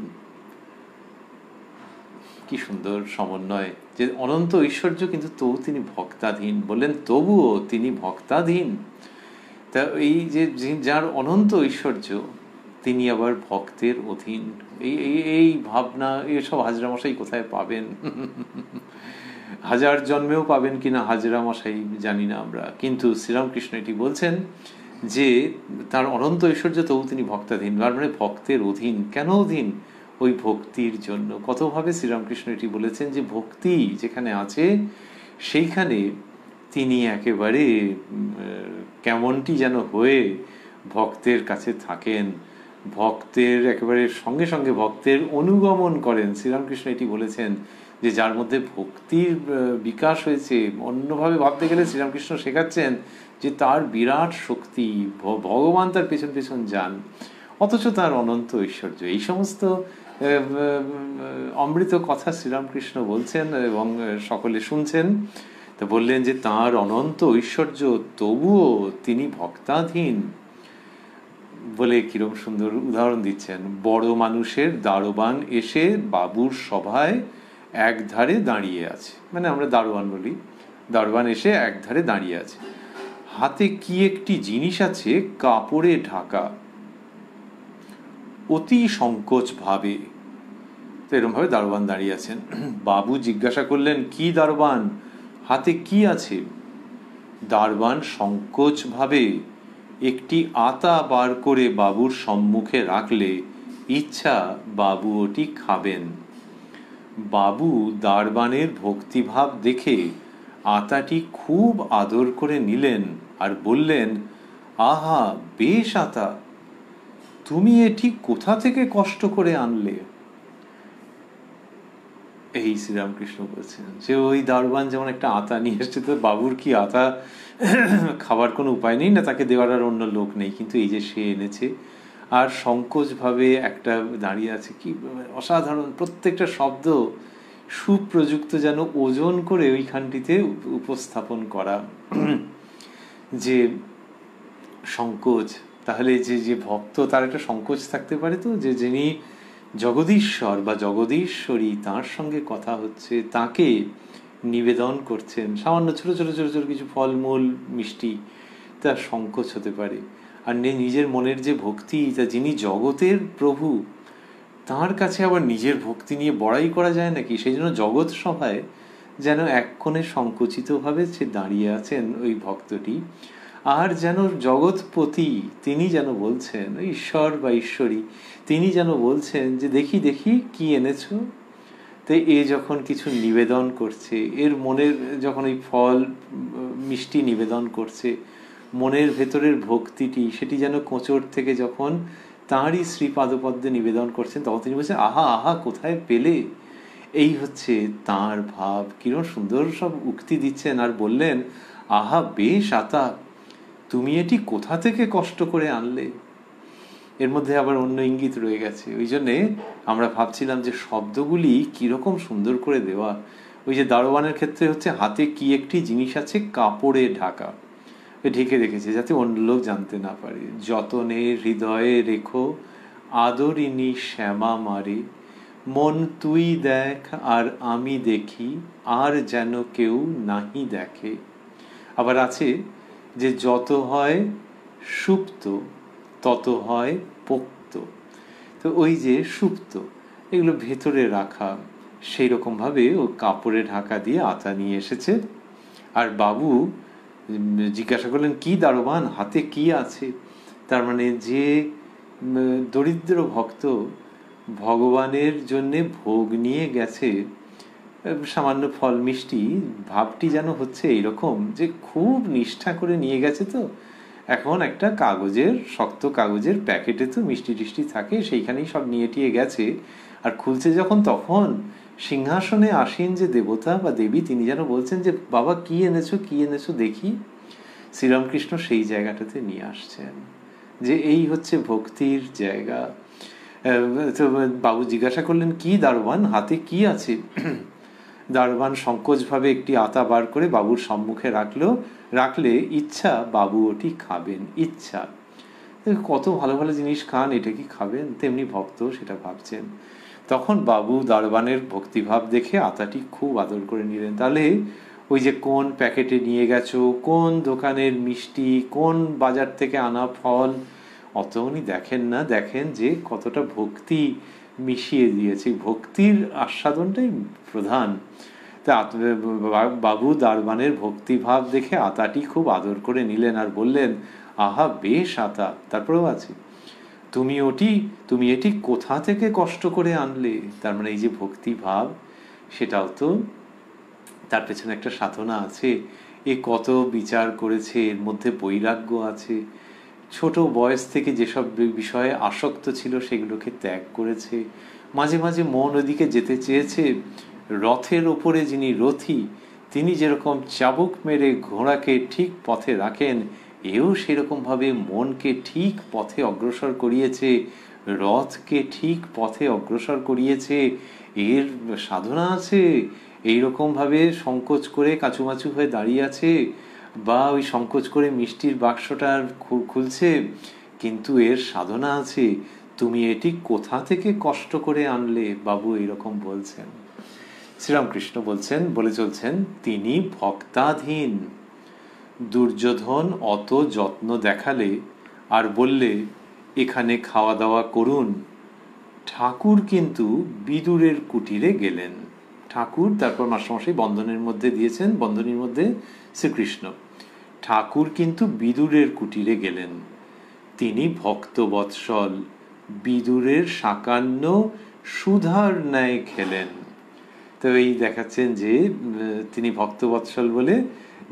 কি সুন্দর সমন্বয়, যে অনন্ত ঐশ্বর্য কিন্তু তবু তিনি ভক্তাধীন। বললেন তবুও তিনি ভক্তাধীন। তা এই যে যার অনন্ত ঐশ্বর্য, তিনি আবার ভক্তের অধীন। এই ভাবনা এসব হাজরা মশাই কোথায় পাবেন? হাজার জন্মেও পাবেন কিনা হাজরা মশাই জানি না আমরা, কিন্তু শ্রীরামকৃষ্ণ এটি বলছেন যে তার অনন্ত ঐশ্বর্য তবু তিনি ভক্তাধীন, মানে ভক্তের অধীন। কেন অধীন? ওই ভক্তির জন্য। কতভাবে শ্রীরামকৃষ্ণ এটি বলেছেন যে ভক্তি যেখানে আছে সেইখানে তিনি একেবারে কেমনটি যেন হয়ে ভক্তের কাছে থাকেন, ভক্তের একেবারে সঙ্গে সঙ্গে ভক্তের অনুগমন করেন। শ্রীরামকৃষ্ণ এটি বলেছেন যে যার মধ্যে ভক্তির বিকাশ হয়েছে, অন্যভাবে ভাবতে গেলে শ্রীরামকৃষ্ণ শেখাচ্ছেন যে তার বিরাট শক্তি, ভগবান তার পেছন পেছন যান, অথচ তার অনন্ত ঐশ্বর্য। এই সমস্ত অমৃত কথা শ্রীরামকৃষ্ণ বলছেন এবং সকলে শুনছেন। তা বললেন যে তার অনন্ত ঐশ্বর্য তবুও তিনি ভক্তাধীন বলে কিরম সুন্দর উদাহরণ দিচ্ছেন। বড় মানুষের দারোয়ান এসে বাবুর সভায় এক ধারে দাঁড়িয়ে আছে, মানে আমরা দারোয়ান বলি, দারোয়ান এসে এক ধারে দাঁড়িয়ে আছে, হাতে কি একটি জিনিস আছে কাপড়ে ঢাকা, অতি সংকোচ ভাবে। তো এরকম ভাবে দারোয়ান দাঁড়িয়ে আছেন। বাবু জিজ্ঞাসা করলেন, কি দারোয়ান, হাতে কি আছে? দারোয়ান সংকোচ ভাবে একটি আতা বার করে বাবুর সম্মুখে রাখলে ইচ্ছা বাবু ওটি খাবেন। বাবু দারোয়ানের ভক্তিভাব দেখে আতাটি খুব আদর করে নিলেন আর বললেন, আহা বেশ আতা, তুমি এটি কোথা থেকে কষ্ট করে আনলে? এই শ্রীরামকৃষ্ণ বলছেন যে ওই দারোয়ান যেমন একটা আতা নিয়ে এসছে, তো বাবুর কি আতা খাবার কোনো উপায় নেই না, তাকে দেওয়ার আর অন্য লোক নেই, কিন্তু এই যে সে এনেছে আর সংকোচ ভাবে একটা দাঁড়িয়ে আছে। কি অসাধারণ, প্রত্যেকটা শব্দ সুপ্রযুক্ত, যেন ওজন করে ওইখানটিতে উপস্থাপন করা। যে সংকোচ, তাহলে যে ভক্ত তার একটা সংকোচ থাকতে পারে, তো যে যিনি জগদীশ্বর বা জগদীশ্বরী তার সঙ্গে কথা হচ্ছে, তাকে নিবেদন করছেন সামান্য ছোট ছোট ছোট ছোট কিছু ফলমূল মিষ্টি, তার সংকোচ হতে পারে। আর নিজের মনের যে ভক্তি, তা যিনি জগতের প্রভু তার কাছে আবার নিজের ভক্তি নিয়ে বড়াই করা যায় নাকি? সেই জন্য জগৎ সভায় যেন এক কোণে সংকুচিতভাবে সে দাঁড়িয়ে আছেন ওই ভক্তটি, আর যেন জগৎপতি তিনি যেন বলছেন, ঈশ্বর বা ঈশ্বরী তিনি যেন বলছেন যে দেখি দেখি কি এনেছো। তাই এ যখন কিছু নিবেদন করছে, এর মনের যখন ওই ফল মিষ্টি নিবেদন করছে, মনের ভেতরের ভক্তিটি সেটি যেন কোঁচর থেকে যখন তাঁরই শ্রীপাদপদ্মে নিবেদন করছেন, তখন তিনি বলছেন, আহা আহা কোথায় পেলে। এই হচ্ছে তাঁর ভাব। কিরণ সুন্দর সব উক্তি দিচ্ছেন আর বললেন, আহা বেশ আতা, তুমি এটি কোথা থেকে কষ্ট করে আনলে। এর মধ্যে আবার অন্য ইঙ্গিত রয়ে গেছে। ওই জন্যে আমরা ভাবছিলাম যে শব্দগুলি কিরকম সুন্দর করে দেওয়া। ওই যে দারোয়ানের ক্ষেত্রে হচ্ছে হাতে কি একটি জিনিস আছে কাপড়ে ঢাকা, ঢেকে রেখেছে যাতে অন্য লোক জানতে না পারে। যতনে হৃদয়ে রেখো আদরিনী শ্যামা মারে, মন তুই দেখ আর আমি দেখি, আর যেন কেউ নাহি দেখে। আবার আছে যে যত হয় সুপ্ত তত হয় পোক্ত। তো ওই যে সুপ্ত, এগুলো ভেতরে রাখা, সেই রকম ভাবে ও কাপড়ে ঢাকা দিয়ে আতা নিয়ে এসেছে। আর বাবু জিজ্ঞাসা করলেন, কি দারোয়ান, হাতে কি আছে? তার মানে যে দরিদ্র ভক্ত ভগবানের জন্যে ভোগ নিয়ে গেছে সামান্য ফল মিষ্টি, ভাবটি যেন হচ্ছে এইরকম যে খুব নিষ্ঠা করে নিয়ে গেছে। তো এখন একটা কাগজের, শক্ত কাগজের প্যাকেটে তো মিষ্টি টিষ্টি থাকে, সেইখানেই সব নিয়ে টিয়ে গেছে। আর খুলছে যখন, তখন সিংহাসনে আসীন যে দেবতা বা দেবী তিনি যেন বলছেন যে বাবা কি এনেছো, কি এনেছো দেখি। শ্রীরামকৃষ্ণ সেই জায়গাটাতে নিয়ে আসছেন যে এই হচ্ছে ভক্তির জায়গা। তো বাবু জিজ্ঞাসা করলেন, কি দারোয়ান, হাতে কি আছে? দারোয়ান সংকোচভাবে একটি আতা বার করে বাবুর সম্মুখে রাখলে ইচ্ছা বাবু ওটি খাবেন। ইচ্ছা, কত ভালো ভালো জিনিস খান, এটা কি খাবেন? তেমনি ভক্ত সেটা ভাবছেন। তখন বাবু দারোয়ানের ভক্তিভাব দেখে আতাটি খুব আদর করে নিলেন। তাহলে ওই যে কোন প্যাকেটে নিয়ে গেছো, কোন দোকানের মিষ্টি, কোন বাজার থেকে আনা ফল, অত উনি দেখেন না, দেখেন যে কতটা ভক্তি মিশিয়ে দিয়েছে। ভক্তির আস্বাদনটাই প্রধান। তা বাবু দারবানের ভক্তিভাব দেখে আতাটি খুব আদর করে নিলেন আর বললেন, আহা বেশ আতা, তারপরেও আছে, তুমি এটি কোথা থেকে কষ্ট করে আনলে? তার মানে এই যে ভক্তিভাব, সেটাও তো তার পেছনে একটা সাধনা আছে। এ কত বিচার করেছে, এর মধ্যে বৈরাগ্য আছে, ছোট বয়স থেকে যেসব বিষয়ে আসক্ত ছিল সেগুলোকে ত্যাগ করেছে, মাঝে মাঝে মন ওদিকে যেতে চেয়েছে। রথের ওপরে যিনি রথী, তিনি যেরকম চাবুক মেরে ঘোড়াকে ঠিক পথে রাখেন, এও সেরকমভাবে মনকে ঠিক পথে অগ্রসর করিয়েছে, রথকে ঠিক পথে অগ্রসর করিয়েছে। এর সাধনা আছে। এইরকমভাবে সংকোচ করে কাচুমাচু হয়ে দাঁড়িয়ে আছে, বা ওই সংকোচ করে মিষ্টির বাক্সটা খুলছে, কিন্তু এর সাধনা আছে। তুমি এটি কোথা থেকে কষ্ট করে আনলে বাবু? এইরকম বলছেন শ্রীরামকৃষ্ণ। বলে চলছেন, তিনি ভক্তাধীন। দুর্যোধন অত যত্ন দেখালে আর বললে এখানে খাওয়া দাওয়া করুন। ঠাকুর কিন্তু বিদুরের কুটিরে গেলেন। ঠাকুর, তারপর মাস্টারমশাই বন্ধনের মধ্যে দিয়েছেন, বন্ধনীর মধ্যে শ্রীকৃষ্ণ। ঠাকুর কিন্তু বিদুরের কুটিরে গেলেন। তিনি ভক্তবৎসল, বিদুরের সাকান্ন সুধার ন্যায় খেলেন। তো এই দেখাচ্ছেন যে তিনি ভক্তবৎসল বলে,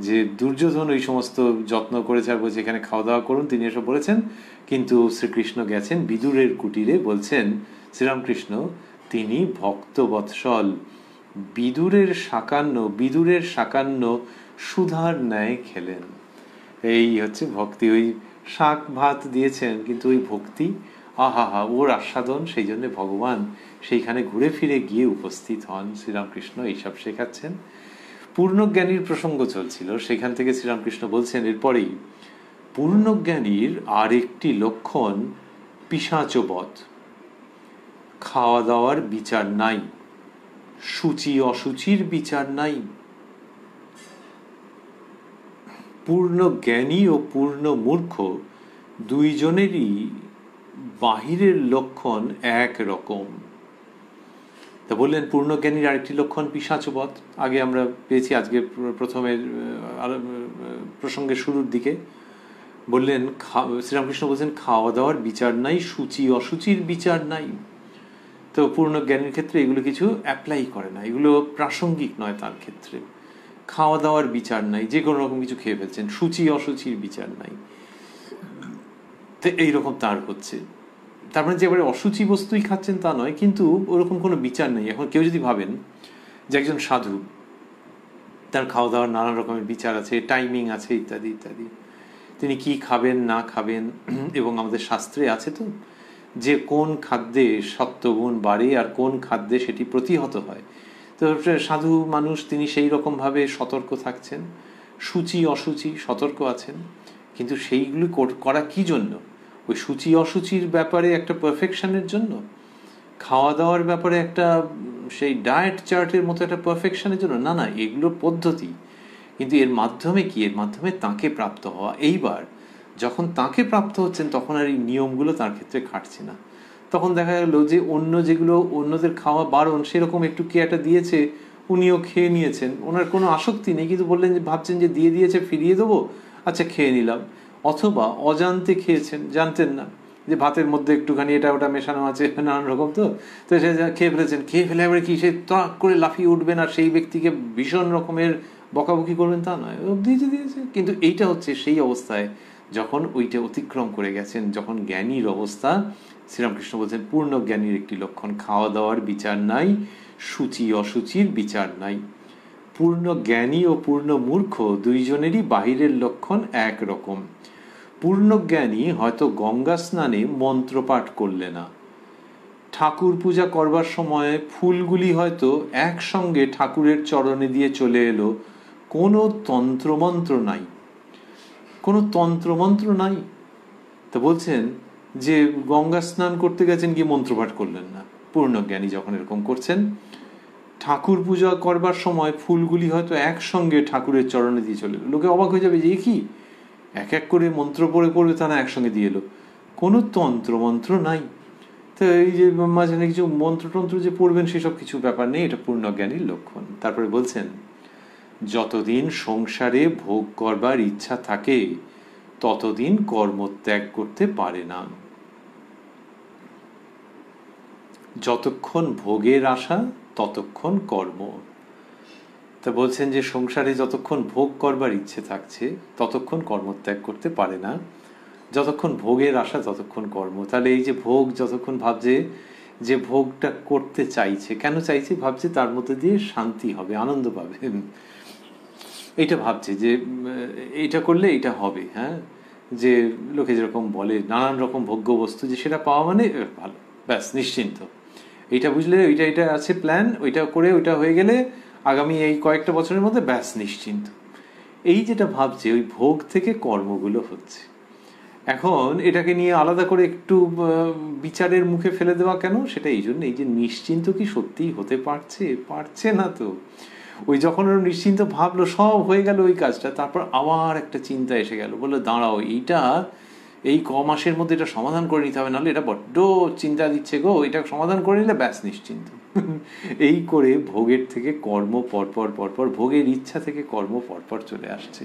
যে দুর্যোধন ওই সমস্ত যত্ন করেছে আর বলছে এখানে খাওয়া দাওয়া করুন, তিনি এসব বলেছেন, কিন্তু শ্রীকৃষ্ণ গেছেন বিদুরের কুটিরে। বলছেন শ্রীরামকৃষ্ণ, তিনি ভক্তবৎসল, বিদুরের সাকান্ন সুধার ন্যায় খেলেন। এই হচ্ছে ভক্তি। ওই শাক ভাত দিয়েছেন, কিন্তু ওই ভক্তি, আহা ওর আস্বাদন। সেই জন্য ভগবান সেইখানে ঘুরে ফিরে গিয়ে উপস্থিত হন। শ্রীরামকৃষ্ণ এইসব শেখাচ্ছেন। পূর্ণজ্ঞানীর প্রসঙ্গ চলছিল, সেখান থেকে শ্রীরামকৃষ্ণ বলছেন এরপরেই, পূর্ণজ্ঞানীর আর একটি লক্ষণ পিশাচবৎ। খাওয়া দাওয়ার বিচার নাই, সূচি অসুচির বিচার নাই। পূর্ণ জ্ঞানী ও পূর্ণ মূর্খ দুইজনেরই বাহিরের লক্ষণ এক রকম। তা বললেন পূর্ণজ্ঞানীর আরেকটি লক্ষণ পিশাচবৎ। আগে আমরা পেয়েছি, আজকে প্রথমের প্রসঙ্গের শুরুর দিকে বললেন, শ্রীরামকৃষ্ণ বলছেন খাওয়া দাওয়ার বিচার নাই, সূচি অসুচির বিচার নাই। তো পূর্ণজ্ঞানীর ক্ষেত্রে এগুলো কিছু অ্যাপ্লাই করে না, এগুলো প্রাসঙ্গিক নয় তার ক্ষেত্রে। খাওয়া দাওয়ার বিচার নাই, যে কোনো রকম কিছু খেয়ে ফেলছেন, সূচি অসুচির বিচার নাই। তো এইরকম তার হচ্ছে, তার মানে যে এবারে অসুচি বস্তুই খাচ্ছেন তা নয়, কিন্তু ওরকম কোনো বিচার নেই। এখন কেউ যদি ভাবেন যে একজন সাধু, তার খাওয়া দাওয়ার নানা রকমের বিচার আছে, টাইমিং আছে, ইত্যাদি ইত্যাদি, তিনি কি খাবেন না খাবেন, এবং আমাদের শাস্ত্রে আছে তো যে কোন খাদ্যে সত্ত্বগুণ বাড়ে আর কোন খাদ্যে সেটি প্রতিহত হয়। তো সাধু মানুষ, তিনি সেই রকমভাবে সতর্ক থাকছেন, সূচি অসুচি সতর্ক আছেন। কিন্তু সেইগুলি করা কি জন্য? ওই সূচি অসুচির ব্যাপারে একটা পারফেকশনের জন্য, খাওয়া দাওয়ার ব্যাপারে একটা সেই ডায়েট চার্টের মতো একটা পারফেকশনের জন্য না, এগুলো পদ্ধতি। কিন্তু এর মাধ্যমে কি? এর মাধ্যমে তাকে প্রাপ্ত হওয়া। এইবার যখন তাকে প্রাপ্ত হচ্ছেন, তখন আর এই নিয়মগুলো তার ক্ষেত্রে খাটছে না। তখন দেখা গেল যে অন্য যেগুলো অন্যদের খাওয়া বারণ, সেরকম একটু কে একটা দিয়েছে, উনিও খেয়ে নিয়েছেন, ওনার কোনো আসক্তি নেই, কিন্তু বললেন যে ভাবছেন যে দিয়ে দিয়েছে ফিরিয়ে দেবো, আচ্ছা খেয়ে নিলাম। অথবা অজান্তে খেয়েছেন, জানতেন না যে ভাতের মধ্যে একটুখানি এটা ওটা মেশানো আছে, নানান রকম। তো সে খেয়ে ফেলেছেন, খেয়ে ফেলে এবারে কি সে তাক করে লাফিয়ে উঠবেন আর সেই ব্যক্তিকে ভীষণ রকমের বকাবকি করবেন তা নয়, দিয়েছে। কিন্তু এইটা হচ্ছে সেই অবস্থায় যখন ওইটা অতিক্রম করে গেছেন, যখন জ্ঞানীর অবস্থা। শ্রীরামকৃষ্ণ বলছেন পূর্ণ জ্ঞানীর একটি লক্ষণ, খাওয়া দাওয়ার বিচার নাই, সূচি অসুচির বিচার নাই। পূর্ণ জ্ঞানী ও পূর্ণ মূর্খ দুইজনেরই বাহিরের লক্ষণ এক রকম। পূর্ণ জ্ঞানী হয়তো গঙ্গা স্নানে মন্ত্রপাঠ করলে না, ঠাকুর পূজা করবার সময় ফুলগুলি হয়তো একসঙ্গে ঠাকুরের চরণে দিয়ে চলে এলো, কোনো তন্ত্রমন্ত্র নাই, কোনো তন্ত্রমন্ত্র নাই। তো বলছেন যে গঙ্গা স্নান করতে গেছেন, গিয়ে মন্ত্রপাঠ করলেন না। পূর্ণজ্ঞানী যখন এরকম করছেন, ঠাকুর পূজা করবার সময় ফুলগুলি হয়তো একসঙ্গে ঠাকুরের চরণে দিয়ে চলে এলো, লোকে অবাক হয়ে যাবে যে কি এক এক করে মন্ত্র পড়ে তা না একসঙ্গে দিয়ে এলো। কোনো তন্ত্রমন্ত্র নাই। তো এই যে মাঝখানে কিছু মন্ত্রতন্ত্র যে পড়বেন সেসব কিছু ব্যাপার নেই, এটা পূর্ণজ্ঞানীর লক্ষণ। তারপরে বলছেন, যতদিন সংসারে ভোগ করবার ইচ্ছা থাকে ততদিন কর্ম ত্যাগ করতে পারে না। যতক্ষণ ভোগের আশা ততক্ষণ কর্ম। তা বলছেন যে সংসারে যতক্ষণ ভোগ করবার ইচ্ছে থাকছে ততক্ষণ কর্মত্যাগ করতে পারে না, যতক্ষণ ভোগের আশা ততক্ষণ কর্ম। তাহলে এই যে ভোগ যতক্ষণ ভাবছে যে ভোগটা করতে চাইছে, কেন চাইছে? ভাবছে তার মধ্যে দিয়ে শান্তি হবে, আনন্দ পাবে, এইটা ভাবছে যে এইটা করলে এইটা হবে। হ্যাঁ, যে লোকে যেরকম বলে নানান রকম ভোগ্য বস্তু, যে সেটা পাওয়া মানে ভালো, ব্যাস নিশ্চিন্ত। এইটা বুঝলে এটা আছে প্ল্যান, ওইটা করে ওইটা হয়ে গেলে আগামী এই কয়েকটা বছরের মধ্যে ব্যাস নিশ্চিন্ত। এই যেটা ভাবছে, ওই ভোগ থেকে কর্মগুলো হচ্ছে। এখন এটাকে নিয়ে আলাদা করে একটু বিচারের মুখে ফেলে দেওয়া কেন? সেটা এই জন্য, এই যে নিশ্চিন্ত কি সত্যিই হতে পারছে না। তো ওই যখন ওর নিশ্চিন্ত ভাবলো সব হয়ে গেল ওই কাজটা, তারপর আবার একটা চিন্তা এসে গেল, বললো দাঁড়াও, এইটা এই ক মাসের মধ্যে এটা সমাধান করে নিতে হবে, নাহলে এটা বড্ড চিন্তা দিচ্ছে গো, এটা সমাধান করে নিলে ব্যাস নিশ্চিন্ত। এই করে ভোগের থেকে কর্ম পরপর, ভোগের ইচ্ছা থেকে কর্ম পরপর চলে আসছে।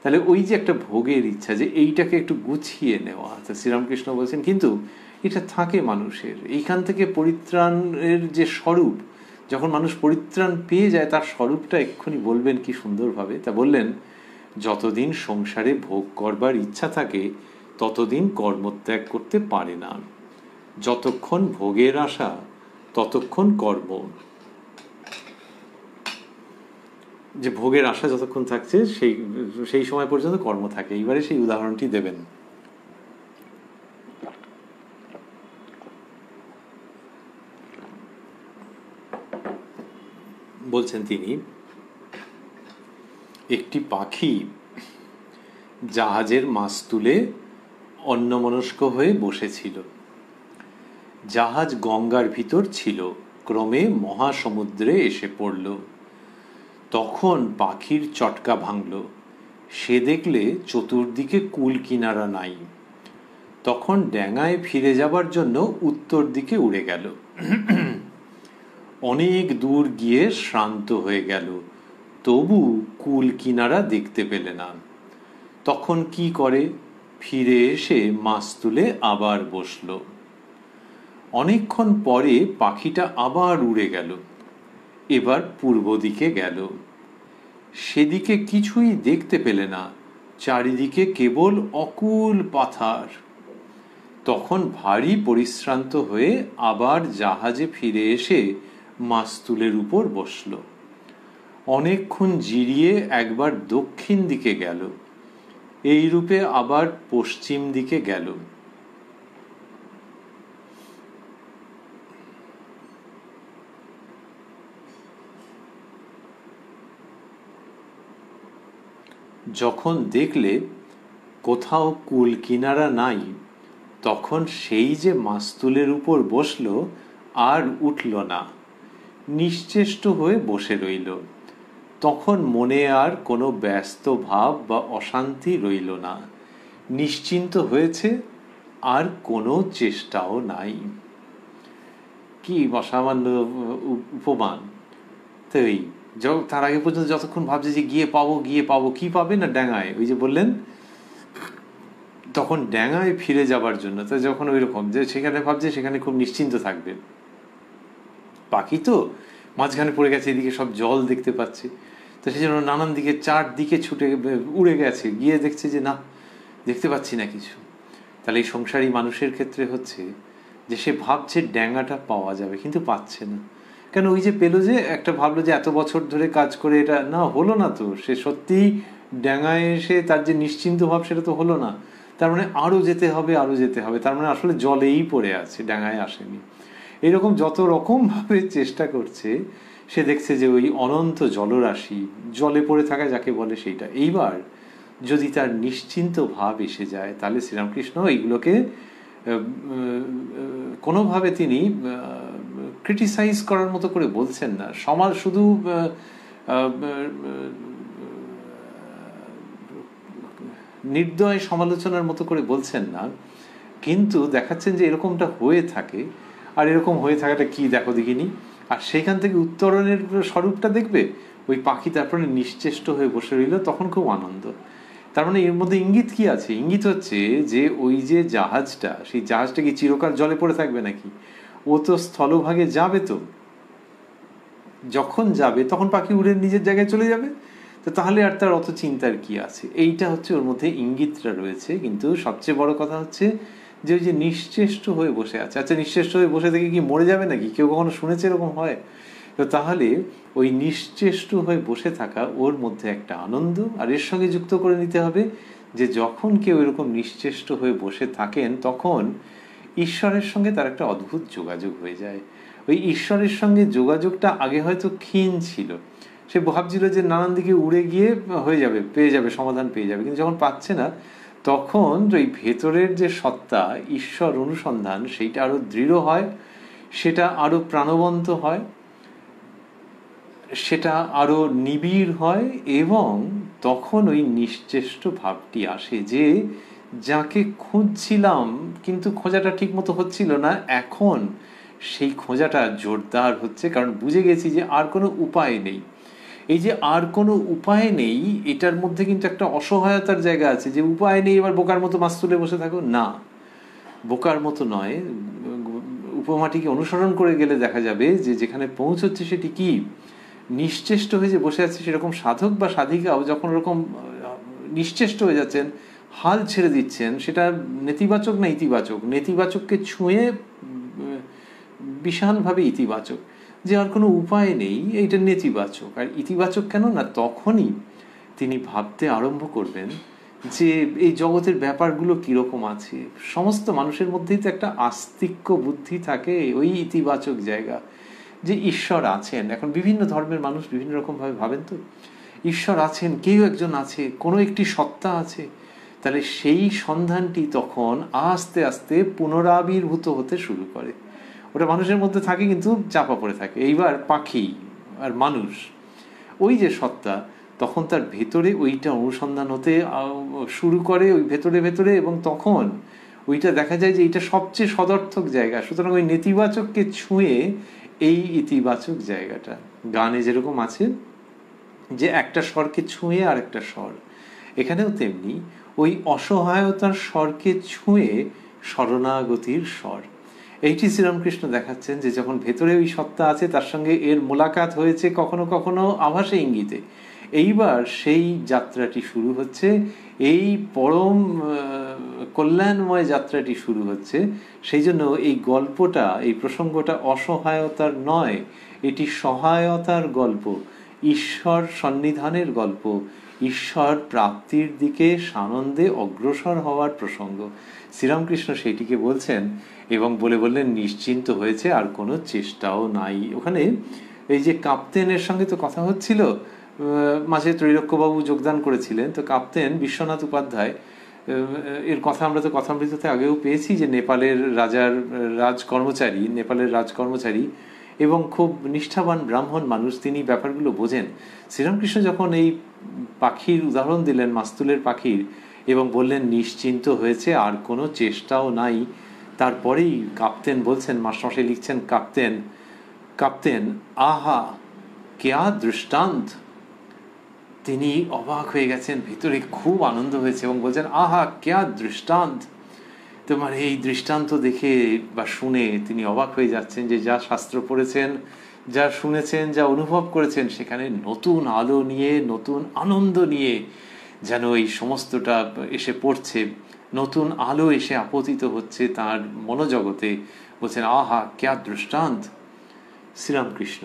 তাহলে ওই যে একটা ভোগের ইচ্ছা, যে এইটাকে একটু গুছিয়ে নেওয়া, তা শ্রীরামকৃষ্ণ বলছেন কিন্তু এটা থাকে মানুষের। এইখান থেকে পরিত্রাণের যে স্বরূপ, যখন মানুষ পরিত্রাণ পেয়ে যায় তার স্বরূপটা এক্ষুনি বলবেন কি সুন্দরভাবে। তা বললেন, যতদিন সংসারে ভোগ করবার ইচ্ছা থাকে ততদিন কর্মত্যাগ করতে পারে না, যতক্ষণ ভোগের আশা ততক্ষণ কর্ম। যে ভোগের আশা যতক্ষণ থাকছে সেই সময় পর্যন্ত কর্ম থাকে। এইবারে সেই উদাহরণটি দেবেন। বলছেন তিনি, একটি পাখি জাহাজের মাস্তুলে অন্যমনস্ক হয়ে বসেছিল। জাহাজ গঙ্গার ভিতর ছিল, ক্রমে মহাসমুদ্রে এসে পড়ল। তখন পাখির চটকা ভাঙল, সে দেখলে চতুর্দিকে কুল কিনারা নাই। তখন ড্যাঙায় ফিরে যাবার জন্য উত্তর দিকে উড়ে গেল। অনেক দূর গিয়ে শ্রান্ত হয়ে গেল, তবু কুল কিনারা দেখতে পেলে না। তখন কি করে? ফিরে এসে মাস্তুলে আবার বসল। অনেকক্ষণ পরে পাখিটা আবার উড়ে গেল, এবার পূর্ব দিকে গেল। সেদিকে কিছুই দেখতে পেলে না, চারিদিকে কেবল অকুল পাথার। তখন ভারী পরিশ্রান্ত হয়ে আবার জাহাজে ফিরে এসে মাস্তুলের উপর বসল। অনেকক্ষণ জিরিয়ে একবার দক্ষিণ দিকে গেল, এই রূপে আবার পশ্চিম দিকে গেল। যখন দেখলে কোথাও কুল কিনারা নাই, তখন সেই যে মাস্তুলের উপর বসল আর উঠল না, নিশ্চেষ্ট হয়ে বসে রইল। তখন মনে আর কোনো ব্যস্ত ভাব বা অশান্তি রইল না, নিশ্চিন্ত হয়েছে, আর কোনো চেষ্টাও নাই। কি অসামান্য উপমান! তো এই তার আগে পর্যন্ত যতক্ষণ ভাবছে যে গিয়ে পাবো, কি পাবে না? ড্যাঙায়, ওই যে বললেন, তখন ড্যাঙায় ফিরে যাবার জন্য, তো যখন ওই রকম যে সেখানে ভাবছে সেখানে খুব নিশ্চিন্ত থাকবে। পাখি তো মাঝখানে পড়ে গেছে, এদিকে সব জল দেখতে পাচ্ছে, তো সেই জন্য নানান দিকে চারদিকে ছুটে উড়ে গেছে, গিয়ে দেখছে যে না, দেখতে পাচ্ছি না কিছু। তাহলে এই সংসারী মানুষের ক্ষেত্রে হচ্ছে যে সে ভাবছে ড্যাঙাটা পাওয়া যাবে, কিন্তু পাচ্ছে না। কেন? ওই যে পেলো, যে একটা ভাবলো যে এত বছর ধরে কাজ করে এটা না হলো না, তো সে সত্যিই ড্যাঙায় এসে তার যে নিশ্চিন্ত ভাব সেটা তো হলো না। তার মানে আরো যেতে হবে, তার মানে আসলে জলেই পড়ে আছে, ড্যাঙায় আসেনি। এইরকম যত রকম ভাবে চেষ্টা করছে, সে দেখছে যে ওই অনন্ত জলরাশি, জলে পড়ে থাকা যাকে বলে সেইটা। এইবার যদি তার নিশ্চিন্ত ভাব এসে যায়, তাহলে শ্রীরামকৃষ্ণ এইগুলোকে কোনোভাবে তিনি ক্রিটিসাইজ করার মতো করে বলছেন না, সমাজ শুধু নির্দয় সমালোচনার মতো করে বলছেন না, কিন্তু দেখাচ্ছেন যে এরকমটা হয়ে থাকে, আর এরকম হয়ে থাকাটা কি দেখো দেখিনি, আর সেখান থেকে উত্তরণের স্বরূপটা দেখবে ওই পাখি তারপরে নিশ্চেষ্ট হয়ে বসে রইল, তখন খুব আনন্দ। তার মানে এর মধ্যে ইঙ্গিত কি আছে? ইঙ্গিত হচ্ছে যে ওই যে জাহাজটা, সেই জাহাজটা কি চিরকাল জলে পড়ে থাকবে নাকি? ও তো স্থলভাগে যাবে, তো যখন যাবে তখন পাখি উড়ে নিজের জায়গায় চলে যাবে, তো তাহলে আর তার অত চিন্তার কি আছে? এইটা হচ্ছে ওর মধ্যে ইঙ্গিতটা রয়েছে। কিন্তু সবচেয়ে বড় কথা হচ্ছে যে ওই যে নিশ্চেষ্ট হয়ে বসে আছে। আচ্ছা, নিশ্চেষ্ট হয়ে বসে থেকে কি মরে যাবে নাকি? কেউ কখনো শুনেছে এরকম হয়? তো তাহলে ওই নিশ্চেষ্ট হয়ে বসে থাকা ওর মধ্যে একটা আনন্দ। আর এর সঙ্গে যুক্ত করে নিতে হবে যে যখন কেউ এরকম নিশ্চেষ্ট হয়ে বসে থাকেন তখন ঈশ্বরের সঙ্গে তার একটা অদ্ভুত যোগাযোগ হয়ে যায়। ওই ঈশ্বরের সঙ্গে যোগাযোগটা আগে হয়তো ক্ষীণ ছিল, সে ভাবছিল যে নানান দিকে উড়ে গিয়ে হয়ে যাবে, পেয়ে যাবে, সমাধান পেয়ে যাবে, কিন্তু যখন পাচ্ছে না তখন ওই ভেতরের যে সত্তা, ঈশ্বর অনুসন্ধান, সেইটা আরো দৃঢ় হয়, সেটা আরো প্রাণবন্ত হয়, সেটা আরো নিবিড় হয়, এবং তখন ওই নিশ্চেষ্ট ভাবটি আসে যে যাকে খুঁজছিলাম কিন্তু খোঁজাটা ঠিক মতো হচ্ছিল না, এখন সেই খোঁজাটা জোরদার হচ্ছে, কারণ বুঝে গেছি যে আর কোনো উপায় নেই। এই যে আর কোনো উপায় নেই, এটার মধ্যে কিন্তু একটা অসহায়তার জায়গা আছে, যে উপায় নেই এবার বোকার মতো মাছ তুলে বসে থাকো। না, বোকার মতো নয়, উপমাটিকে অনুসরণ করে গেলে দেখা যাবে যে যেখানে পৌঁছচ্ছে সেটি কি, নিশ্চেষ্ট হয়ে যে বসে আছে সেরকম সাধক বা সাধিকাও যখন ওরকম নিশ্চেষ্ট হয়ে যাচ্ছেন, হাল ছেড়ে দিচ্ছেন, সেটা নেতিবাচক না ইতিবাচক? নেতিবাচককে ছুঁয়ে বিশালভাবে ইতিবাচক, যে আর কোনো উপায় নেই, এইটা নেতিবাচক। আর ইতিবাচক কেন না, তখনই তিনি ভাবতে আরম্ভ করবেন যে এই জগতের ব্যাপারগুলো কিরকম আছে। সমস্ত মানুষের মধ্যেই তো একটা আস্তিক্য বুদ্ধি থাকে, ওই ইতিবাচক জায়গা, যে ঈশ্বর আছেন। এখন বিভিন্ন ধর্মের মানুষ বিভিন্ন রকম ভাবে ভাবেন, তো ঈশ্বর আছেন, কেউ একজন আছে, কোনো একটি সত্তা আছে। তাহলে সেই সন্ধানটি তখন আস্তে আস্তে পুনরাবির্ভূত হতে শুরু করে। ওটা মানুষের মধ্যে থাকে কিন্তু চাপা পড়ে থাকে। এইবার পাখি আর মানুষ, ওই যে সত্তা, তখন তার ভেতরে ওইটা অনুসন্ধান হতে শুরু করে, ওই ভেতরে ভেতরে, এবং তখন ওইটা দেখা যায় যে এইটা সবচেয়ে সদর্থক জায়গা। সুতরাং ওই নেতিবাচককে ছুঁয়ে এই ইতিবাচক জায়গাটা, গানে যেরকম আছে যে একটা স্বরকে ছুঁয়ে আর একটা স্বর, এখানেও তেমনি ওই অসহায়তার স্বরকে ছুঁয়ে শরণাগতির স্বর। এইটি শ্রীরামকৃষ্ণ দেখাচ্ছেন যে যখন ভেতরে ওই সত্তা আছে, তার সঙ্গে এর মোলাকাত হয়েছে কখনো কখনো আভাসে ইঙ্গিতে, এইবার সেই যাত্রাটি শুরু হচ্ছে, এই পরম কল্যাণময় যাত্রাটি শুরু হচ্ছে। সেই জন্য এই গল্পটা, এই প্রসঙ্গটা অসহায়তার নয়, এটি সহায়তার গল্প, ঈশ্বর সন্নিধানের গল্প, ঈশ্বর প্রাপ্তির দিকে সানন্দে অগ্রসর হওয়ার প্রসঙ্গ। শ্রীরামকৃষ্ণ সেইটিকে বলছেন, এবং বললেন নিশ্চিন্ত হয়েছে, আর কোনো চেষ্টাও নাই। ওখানে এই যে কাপ্তেনের সঙ্গে তো কথা হচ্ছিল, মাঝে ত্রৈলোক্যবাবু যোগদান করেছিলেন, তো কাপ্তেন বিশ্বনাথ উপাধ্যায়, এর কথা আমরা তো কথামৃততে আগেও পেয়েছি, যে নেপালের রাজকর্মচারী এবং খুব নিষ্ঠাবান ব্রাহ্মণ মানুষ, তিনি ব্যাপারগুলো বোঝেন। শ্রীরামকৃষ্ণ যখন এই পাখির উদাহরণ দিলেন, মাস্তুলের পাখির, এবং বললেন নিশ্চিন্ত হয়েছে, আর কোনো চেষ্টাও নাই, তারপরেই কাপ্তেন বলছেন, মাস্টারমশাই লিখছেন, কাপ্তেন আহা কেয়া দৃষ্টান্ত। তিনি অবাক হয়ে গেছেন, ভিতরে খুব আনন্দ হয়েছে, এবং বলছেন আহা কেয়া দৃষ্টান্ত। তোমার এই দৃষ্টান্ত দেখে বা শুনে তিনি অবাক হয়ে যাচ্ছেন, যে যা শাস্ত্র পড়েছেন, যা শুনেছেন, যা অনুভব করেছেন, সেখানে নতুন আলো নিয়ে, নতুন আনন্দ নিয়ে যেন এই সমস্তটা এসে পড়ছে, নতুন আলো এসে আপতিত হচ্ছে তার মনোজগতে। বলছেন আহা কেয়া দৃষ্টান্ত। শ্রীরামকৃষ্ণ,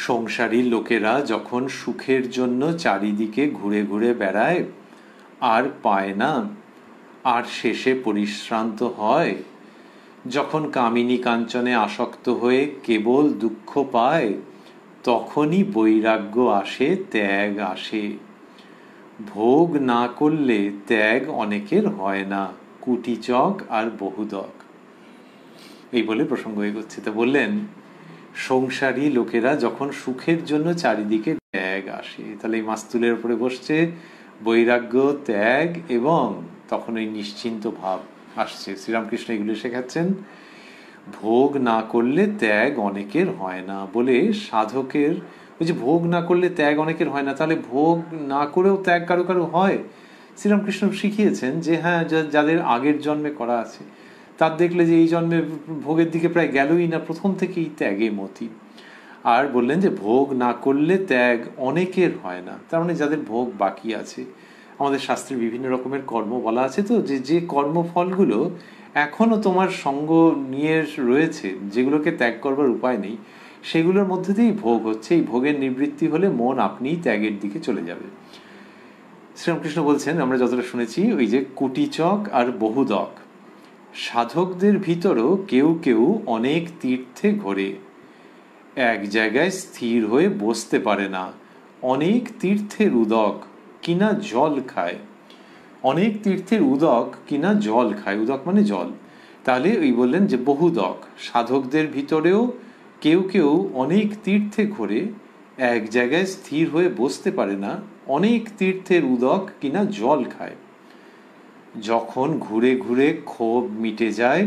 সংসারী লোকেরা যখন সুখের জন্য চারিদিকে ঘুরে ঘুরে বেড়ায়, আর পায় না, আর শেষে পরিশ্রান্ত হয়, যখন কামিনী কাঞ্চনে আসক্ত হয়ে কেবল দুঃখ পায়, তখনই বৈরাগ্য আসে, ত্যাগ আসে। ভোগ না করলে ত্যাগ অনেকের হয় না, কুটিচক আর বহুদক। এই বলে প্রসঙ্গ এগোচ্ছে। তো বললেন সংসারী লোকেরা যখন সুখের জন্য চারিদিকে ত্যাগ আসে, তাহলে এই মাস্তুলের উপরে বসছে বৈরাগ্য, ত্যাগ, এবং তখন ওই নিশ্চিন্ত ভাব আসছে। শ্রীরামকৃষ্ণ এগুলো শেখাচ্ছেন। ভোগ না করলে ত্যাগ অনেকের হয় না বলে সাধকের, ওই যে ভোগ না করলে ত্যাগ অনেকের হয় না, তাহলে ভোগ না করেও ত্যাগ কারো কারো হয়। শ্রীরামকৃষ্ণ শিখিয়েছেন যে হ্যাঁ, যাদের আগের জন্মে করা আছে তার দেখলে যে এই জন্মে ভোগের দিকে প্রায় গেলই না, প্রথম থেকেই ত্যাগে মতি। আর বললেন যে ভোগ না করলে ত্যাগ অনেকের হয় না, তার মানে যাদের ভোগ বাকি আছে। আমাদের শাস্ত্রে বিভিন্ন রকমের কর্ম বলা আছে, তো যে কর্মফলগুলো এখনো তোমার সঙ্গ নিয়ে রয়েছে, যেগুলোকে ত্যাগ করবার উপায় নেই, সেগুলোর মধ্যে দিয়েই ভোগ হচ্ছে। এই ভোগের নিবৃত্তি হলে মন আপনিই ত্যাগের দিকে চলে যাবে। শ্রীরামকৃষ্ণ বলছেন, আমরা যতটা শুনেছি, ওই যে কুটিচক আর বহুদক, সাধকদের ভিতরও কেউ কেউ অনেক তীর্থে ঘোরে, এক জায়গায় স্থির হয়ে বসতে পারে না, অনেক তীর্থের উদক কিনা জল খায়। অনেক তীর্থের উদক কিনা জল খায়, উদক মানে জল। তাহলে ওই বললেন যে বহুদক, সাধকদের ভিতরেও কেউ কেউ অনেক তীর্থে ঘোরে, এক জায়গায় স্থির হয়ে বসতে পারে না, অনেক তীর্থের উদক কিনা জল খায়। যখন ঘুরে ঘুরে ক্ষোভ মিটে যায়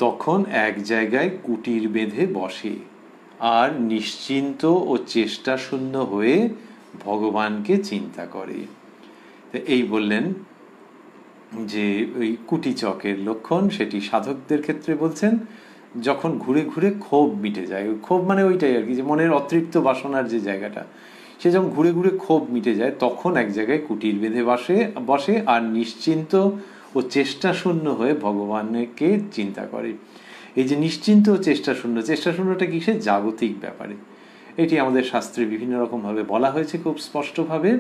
তখন এক জায়গায় কুটির বেঁধে বসে আর নিশ্চিন্ত ও চেষ্টা শূন্য হয়ে ভগবানকে চিন্তা করে। এই বললেন যে ওই কুটিচকের লক্ষণ, সেটি সাধকদের ক্ষেত্রে বলছেন যখন ঘুরে ঘুরে ক্ষোভ মিটে যায়। ক্ষোভ মানে ওইটাই আর কি, যে মনের অতৃপ্ত বাসনার যে জায়গাটা, সে যখন ঘুরে ঘুরে ক্ষোভ মিটে যায় তখন এক জায়গায় কুটির বেঁধে বসে আর নিশ্চিন্ত ও চেষ্টা শূন্য হয়ে ভগবানকে চিন্তা করে। এই যে নিশ্চিন্ত ও চেষ্টা শূন্যটা কিসে? জাগতিক ব্যাপারে। এটি আমাদের শাস্ত্রে বিভিন্ন রকমভাবে বলা হয়েছে খুব স্পষ্টভাবে,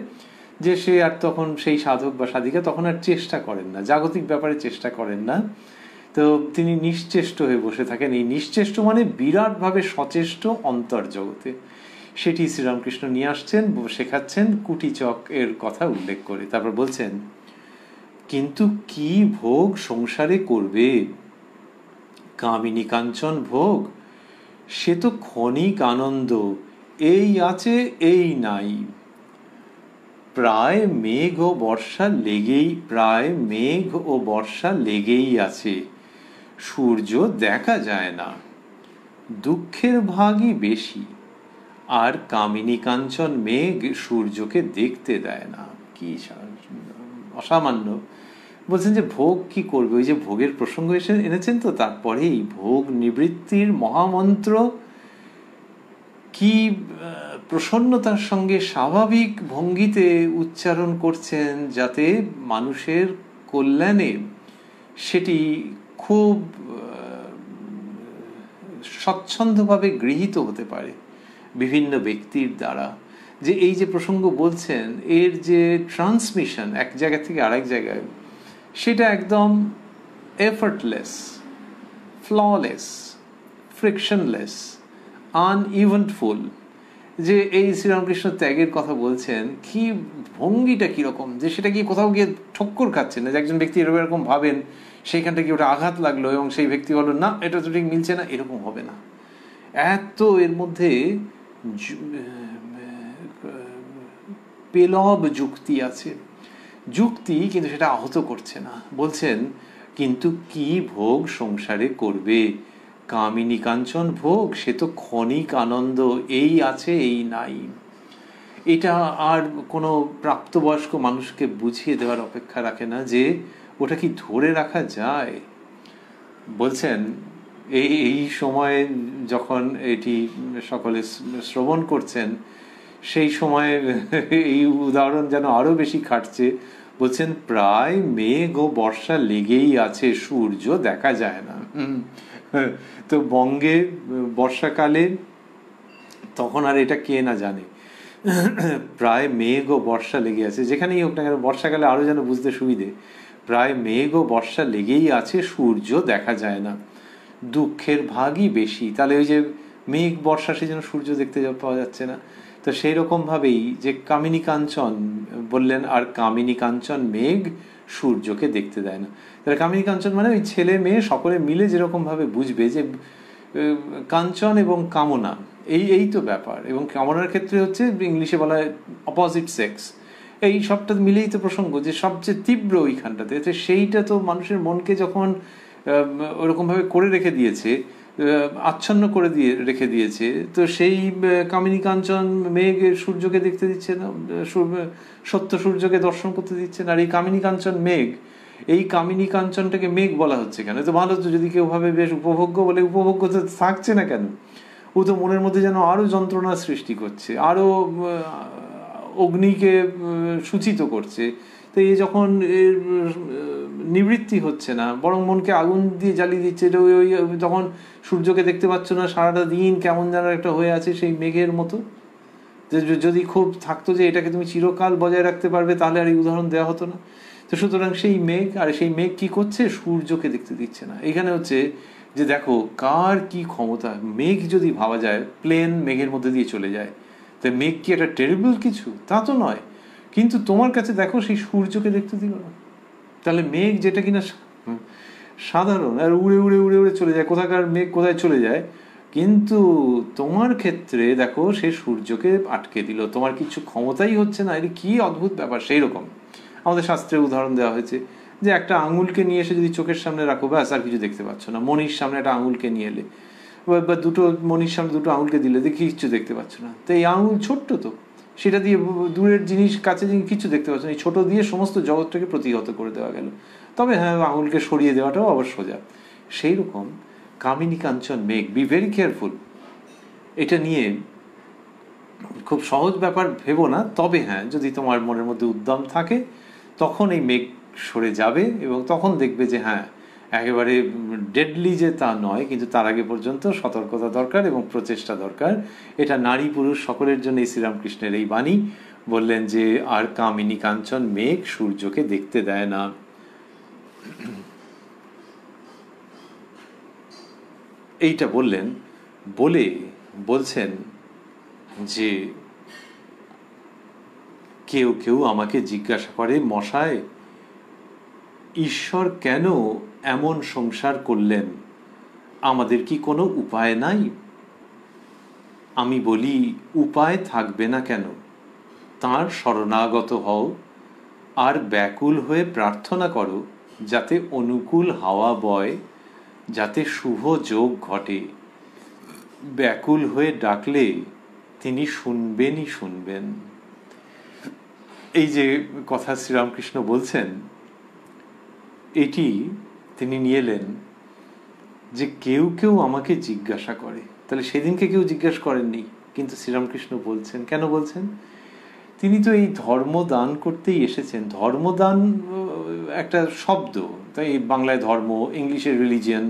যে সে আর তখন সেই সাধক বা সাধিকা তখন আর চেষ্টা করেন না, জাগতিক ব্যাপারে চেষ্টা করেন না, তো তিনি নিশ্চেষ্ট হয়ে বসে থাকেন। এই নিশ্চেষ্ট মানে বিরাটভাবে সচেষ্ট অন্তর্জগতে। সেটি শ্রীরামকৃষ্ণ নিয়ে আসছেন, শেখাচ্ছেন কুটিচক এর কথা উল্লেখ করে। তারপর বলছেন, কিন্তু কি ভোগ সংসারে করবে, কামিনী কাঞ্চন ভোগ সে তো ক্ষণিক আনন্দ, এই আছে এই নাই। প্রায় মেঘ ও বর্ষা লেগেই আছে, সূর্য দেখা যায় না। দুঃখের ভাগই বেশি, আর কামিনী কাঞ্চন মেঘ সূর্যকে দেখতে দেয় না। কি অসামান্য! বলছেন যে ভোগ কি করবে, ওই যে ভোগের প্রসঙ্গ এনেছেন, তো তারপরেই ভোগ নিবৃত্তির মহামন্ত্র কি প্রসন্নতার সঙ্গে স্বাভাবিক ভঙ্গিতে উচ্চারণ করছেন, যাতে মানুষের কল্যাণে সেটি খুব স্বচ্ছন্দভাবে গৃহীত হতে পারে বিভিন্ন ব্যক্তির দ্বারা। যে এই যে প্রসঙ্গ বলছেন, এর যে ট্রান্সমিশন এক জায়গা থেকে আরেক জায়গায়, সেটা একদম এফর্টলেস, ফ্ললেস, ফ্রিকশনলেস, আনইভেন্টফুল। যে এই শ্রীরামকৃষ্ণ ত্যাগের কথা বলছেন, কি ভঙ্গিটা কিরকম, যে সেটা গিয়ে কোথাও গিয়ে ঠক্কর খাচ্ছে না, যে একজন ব্যক্তি এরকম ভাবেন, সেইখানটা গিয়ে ওটা আঘাত লাগলো এবং সেই ব্যক্তি বলল না এটা তো ঠিক মিলছে না, এরকম হবে না। এত এর মধ্যে পেলব যুক্তি আছে, যুক্তি, কিন্তু সেটা আহত করছে না। বলছেন, কিন্তু কি ভোগ সংসারে করবে, কামিনী কাঞ্চন ভোগ সে তো ক্ষণিক আনন্দ, এই আছে এই নাই। এটা আর কোনো প্রাপ্তবয়স্ক মানুষকে বুঝিয়ে দেওয়ার অপেক্ষা রাখে না যে ওটা কি ধরে রাখা যায়। বলছেন এই সময়ে যখন এটি সকলে শ্রবণ করছেন, সেই সময়ে এই উদাহরণ যেন আরো বেশি খাটছে। বলছেন, প্রায় মেঘ ও বর্ষা লেগেই আছে, সূর্য দেখা যায় না। তো বঙ্গে বর্ষাকালে তখন আর এটা কে না জানে, প্রায় মেঘ ও বর্ষা লেগে আছে, যেখানেই হোক না কেন, বর্ষাকালে আরো যেন বুঝতে সুবিধে। প্রায় মেঘ ও বর্ষা লেগেই আছে, সূর্য দেখা যায় না। দুঃখের ভাগই বেশি, তাহলে ওই যে মেঘ বর্ষা, সেই জন্য সূর্য দেখতে পাওয়া যাচ্ছে না। তো সেই রকম ভাবেই যে কামিনী কাঞ্চন বললেন, আর কামিনী কাঞ্চন মেঘ সূর্যকে দেখতে দেয় না। তাহলে কামিনী কাঞ্চন মানে ওই ছেলে মেয়ে সকলে মিলে যেরকম ভাবে বুঝবে যে কাঞ্চন এবং কামনা এই তো ব্যাপার। এবং কামনার ক্ষেত্রে হচ্ছে ইংলিশে বলা হয় অপোজিট সেক্স, এই সবটা মিলেই তো প্রসঙ্গ, যে সবচেয়ে তীব্র ওইখানটাতে। সেইটা তো মানুষের মনকে যখন ওরকমভাবে করে রেখে দিয়েছে, আচ্ছন্ন করে রেখে দিয়েছে, তো সেই কামিনী কাঞ্চন মেঘ সূর্যকে দেখতে দিচ্ছে না, সত্য সূর্যকে দর্শন করতে দিচ্ছে না। আর এই কামিনী কাঞ্চন মেঘ, এই কামিনী কাঞ্চনটাকে মেঘ বলা হচ্ছে কেন? তো ভালো, তো যদি কেউ ভাবে বেশ উপভোগ্য বলে, উপভোগ্য তো থাকছে না কেন? ও তো মনের মধ্যে যেন আরো যন্ত্রণার সৃষ্টি করছে, আরো অগ্নিকে সূচিত করছে। তো এই যখন এর নিবৃত্তি হচ্ছে না, বরং মনকে আগুন দিয়ে জ্বালিয়ে দিচ্ছে, ওই তখন সূর্যকে দেখতে পাচ্ছ না, সারাটা দিন কেমন যেন একটা হয়ে আছে সেই মেঘের মতো। যদি খুব থাকতো যে এটাকে তুমি চিরকাল বজায় রাখতে পারবে, তাহলে আর এই উদাহরণ দেওয়া হতো না। তো সুতরাং সেই মেঘ, আর সেই মেঘ কি করছে? সূর্যকে দেখতে দিচ্ছে না। এখানে হচ্ছে যে দেখো কার কি ক্ষমতা। মেঘ যদি ভাবা যায় প্লেন মেঘের মধ্যে দিয়ে চলে যায়, তো মেঘ কি একটা টেরিবল কিছু? তা তো নয়। কিন্তু তোমার কাছে দেখো সেই সূর্যকে দেখতে দিল না। তাহলে মেঘ যেটা কিনা সাধারণ, আর উড়ে উড়ে উড়ে উড়ে চলে যায়, কোথাকার মেঘ কোথায় চলে যায়, কিন্তু তোমার ক্ষেত্রে দেখো সে সূর্যকে আটকে দিল, তোমার কিছু ক্ষমতাই হচ্ছে না। এটা কি অদ্ভুত ব্যাপার। সেই রকম আমাদের শাস্ত্রে উদাহরণ দেওয়া হয়েছে যে একটা আঙুলকে নিয়ে এসে যদি চোখের সামনে রাখো, ব্যাস আর কিছু দেখতে পাচ্ছ না। মনির সামনে একটা আঙুলকে নিয়ে এলে, বা দুটো মনির সামনে দুটো আঙুলকে দিলে দেখি কিচ্ছু দেখতে পাচ্ছ না। তো এই আঙুল ছোট্ট, তো সেটা দিয়ে দূরের জিনিস কাছে জিনিস কিছু দেখতে পাচ্ছ না। এই ছোট দিয়ে সমস্ত জগৎটাকে প্রতিহত করে দেওয়া গেল। তবে হ্যাঁ, আঙুলকে সরিয়ে দেওয়াটাও আবার সোজা। সেই রকম কামিনী কাঞ্চন মেঘ, বি ভেরি কেয়ারফুল। এটা নিয়ে খুব সহজ ব্যাপার ভেবো না। তবে হ্যাঁ, যদি তোমার মনের মধ্যে উদ্যম থাকে, তখন এই মেঘ সরে যাবে এবং তখন দেখবে যে হ্যাঁ, একেবারে ডেডলি যে তা নয়, কিন্তু তার আগে পর্যন্ত সতর্কতা দরকার এবং প্রচেষ্টা দরকার। এটা নারী পুরুষ সকলের জন্য শ্রীরামকৃষ্ণের এই বাণী। বললেন যে আর কামিনী কাঞ্চন মেঘ সূর্যকে দেখতে দেয় না। এইটা বললেন, বলে বলছেন যে কেউ কেউ আমাকে জিজ্ঞাসা করে, মশায় ঈশ্বর কেন এমন সংসার করলেন? আমাদের কি কোনো উপায় নাই? আমি বলি, উপায় থাকবে না কেন? তাঁর শরণাগত হও আর ব্যাকুল হয়ে প্রার্থনা করো যাতে অনুকূল হাওয়া বয়, যাতে শুভ যোগ ঘটে। ব্যাকুল হয়ে ডাকলে তিনি শুনবেনই শুনবেন। এই যে কথা শ্রীরামকৃষ্ণ বলছেন, এটি তিনি নিয়ে এলেন যে কেউ কেউ আমাকে জিজ্ঞাসা করে। তাহলে সেদিনকে কেউ জিজ্ঞাসা করেননি, কিন্তু শ্রীরামকৃষ্ণ বলছেন। কেন বলছেন? তিনি তো এই ধর্মদান করতেই এসেছেন। ধর্মদান একটা শব্দ, তাই বাংলায় ধর্ম, ইংলিশে রিলিজিয়ন,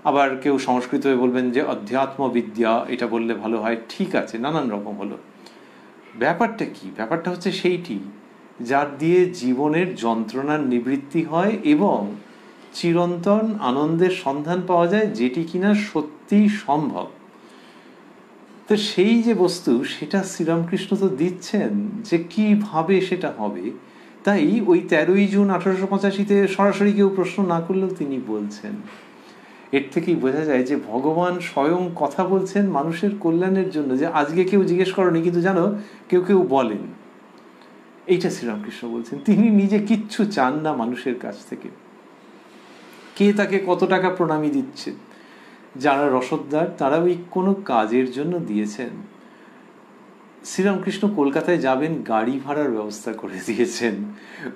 আবার কেউ সংস্কৃত হয়ে বলবেন যে অধ্যাত্ম বিদ্যা, এটা বললে ভালো হয়। ঠিক আছে, নানান রকম হলো। ব্যাপারটা কি? ব্যাপারটা হচ্ছে সেইটি যার দিয়ে জীবনের যন্ত্রণার নিবৃত্তি হয় এবং চিরন্তন আনন্দের সন্ধান পাওয়া যায়, যেটি কিনা সত্যি সম্ভব। তো সেই যে বস্তু, সেটা শ্রীরামকৃষ্ণ তো দিচ্ছেন যে কিভাবে সেটা হবে। তাই ওই 13ই জুন 1885-তে সরাসরি কেউ প্রশ্ন না করলেও তিনি বলছেন। এর থেকেই বোঝা যায় যে ভগবান স্বয়ং কথা বলছেন মানুষের কল্যাণের জন্য। যে আজকে কেউ জিজ্ঞেস করেনি, কিন্তু জানো কেউ কেউ বলেন। এইটা শ্রীরামকৃষ্ণ বলছেন। তিনি নিজে কিচ্ছু চান না মানুষের কাছ থেকে। কে তাকে কত টাকা প্রণামী দিচ্ছে? যারা রসদদার, তারা ওই কোনো কাজের জন্য দিয়েছেন। শ্রীরামকৃষ্ণ কলকাতায় যাবেন, গাড়ি ভাড়ার ব্যবস্থা করে দিয়েছেন।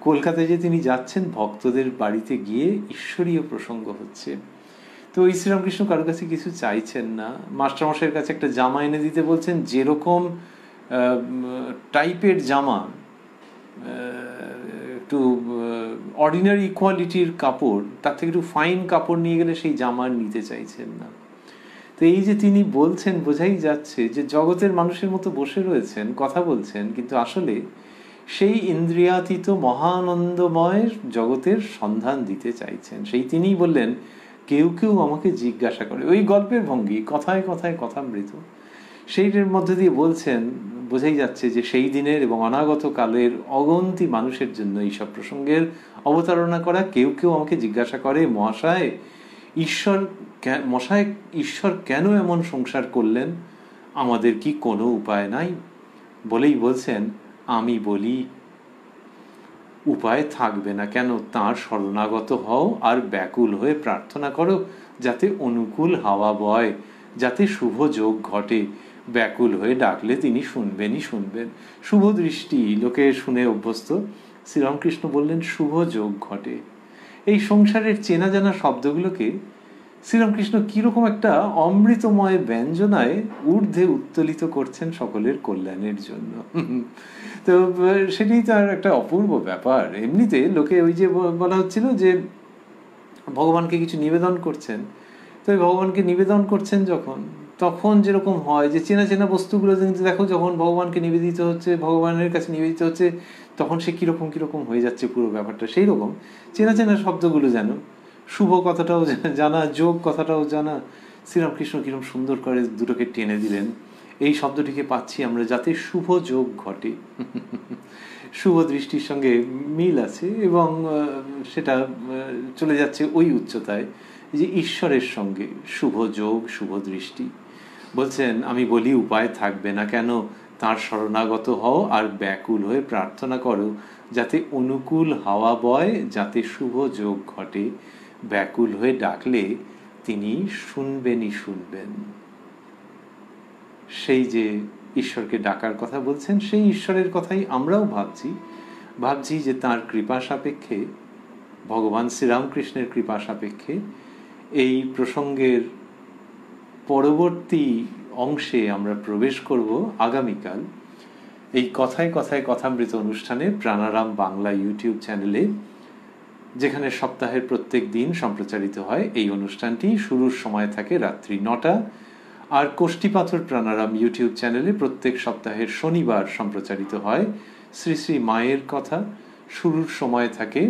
কলকাতায় যে তিনি যাচ্ছেন, ভক্তদের বাড়িতে গিয়ে ঈশ্বরীয় প্রসঙ্গ হচ্ছে। তো ওই শ্রীরামকৃষ্ণ কারোর কাছে কিছু চাইছেন না। মাস্টারমশাইয়ের কাছে একটা জামা এনে দিতে বলছেন, যেরকম টাইপের জামা, একটু অর্ডিনারি কোয়ালিটির কাপড়, তার থেকে একটু ফাইন কাপড় নিয়ে গেলে সেই জামা নিতে চাইছেন না। তো এই যে তিনি বলছেন, বোঝাই যাচ্ছে যে জগতের মানুষের মতো বসে রয়েছেন, কথা বলছেন, কিন্তু আসলে সেই ইন্দ্রিয়াতীত মহানন্দময় জগতের সন্ধান দিতে চাইছেন। সেই তিনিই বললেন, কেউ কেউ আমাকে জিজ্ঞাসা করে। ওই গল্পের ভঙ্গি, কথায় কথায় কথামৃত, সেইটার মধ্যে দিয়ে বলছেন, বোঝাই যাচ্ছে যে সেই দিনের এবং অনাগত কালের অগন্তি মানুষের জন্য এইসব প্রসঙ্গের অবতারণা করা। কেউ কেউ আমাকে জিজ্ঞাসা করে, মশায় ঈশ্বর কেন এমন সংসার করলেন? আমাদের কি কোনো উপায় নাই? বলেই বলছেন, আমি বলি, উপায় থাকবে না কেন, তাঁর শরণাগত হও আর ব্যাকুল হয়ে প্রার্থনা করো যাতে অনুকূল হাওয়া বয়, যাতে শুভ যোগ ঘটে। ব্যাকুল হয়ে ডাকলে তিনি শুনবেনই শুনবেন। শুভ দৃষ্টি লোকে শুনে অভ্যস্ত, শ্রীরামকৃষ্ণ বললেন শুভ যোগ ঘটে। এই সংসারের চেনা জানা শব্দগুলোকে শ্রীরামকৃষ্ণ কিরকম একটা অমৃতময় ব্যঞ্জনায় ঊর্ধ্বে উত্তোলিত করছেন সকলের কল্যাণের জন্য। তো সেটাই তার একটা অপূর্ব ব্যাপার। এমনিতে লোকে ওই যে বলা হচ্ছিল যে ভগবানকে কিছু নিবেদন করছেন, তো ভগবানকে নিবেদন করছেন যখন, তখন যেরকম হয় যে চেনা চেনা বস্তুগুলো কিন্তু দেখো যখন ভগবানকে নিবেদিত হচ্ছে, ভগবানের কাছে নিবেদিত হচ্ছে, তখন সে কিরকম কিরকম হয়ে যাচ্ছে পুরো ব্যাপারটা। সেই রকম চেনা চেনা শব্দগুলো যেন, শুভ কথাটাও জানা, যোগ কথাটাও জানা, শ্রীরামকৃষ্ণ কিরকম সুন্দর করে দুটোকে টেনে দিলেন। এই শব্দটিকে পাচ্ছি আমরা, যাতে শুভ যোগ ঘটে। শুভ দৃষ্টির সঙ্গে মিল আছে এবং সেটা চলে যাচ্ছে ওই উচ্চতায় যে ঈশ্বরের সঙ্গে শুভ যোগ, শুভ দৃষ্টি। বলছেন আমি বলি উপায় থাকবে না কেন, তাঁর শরণাগত হও আর ব্যাকুল হয়ে প্রার্থনা করো যাতে অনুকূল হাওয়া বয়, যাতে শুভ যোগ ঘটে। ব্যাকুল হয়ে ডাকলে তিনি শুনবেনই শুনবেন। সেই যে ঈশ্বরকে ডাকার কথা বলছেন, সেই ঈশ্বরের কথাই আমরাও ভাবছি যে তাঁর কৃপা সাপেক্ষে, ভগবান শ্রীরামকৃষ্ণের কৃপা সাপেক্ষে এই প্রসঙ্গের পরবর্তী অংশে আমরা প্রবেশ করব আগামীকাল এই কথায় কথায় কথামৃত অনুষ্ঠানে প্রাণারাম বাংলা ইউটিউব চ্যানেলে, যেখানে সপ্তাহের প্রত্যেক দিন সম্প্রচারিত হয়। এই অনুষ্ঠানটি শুরুর সময় থাকে রাত্রি 9টা, আর কোষ্ঠীপাথর প্রাণারাম ইউটিউব চ্যানেলে প্রত্যেক সপ্তাহের শনিবার সম্প্রচারিত হয় শ্রী শ্রী মায়ের কথা। শুরুর সময় থাকে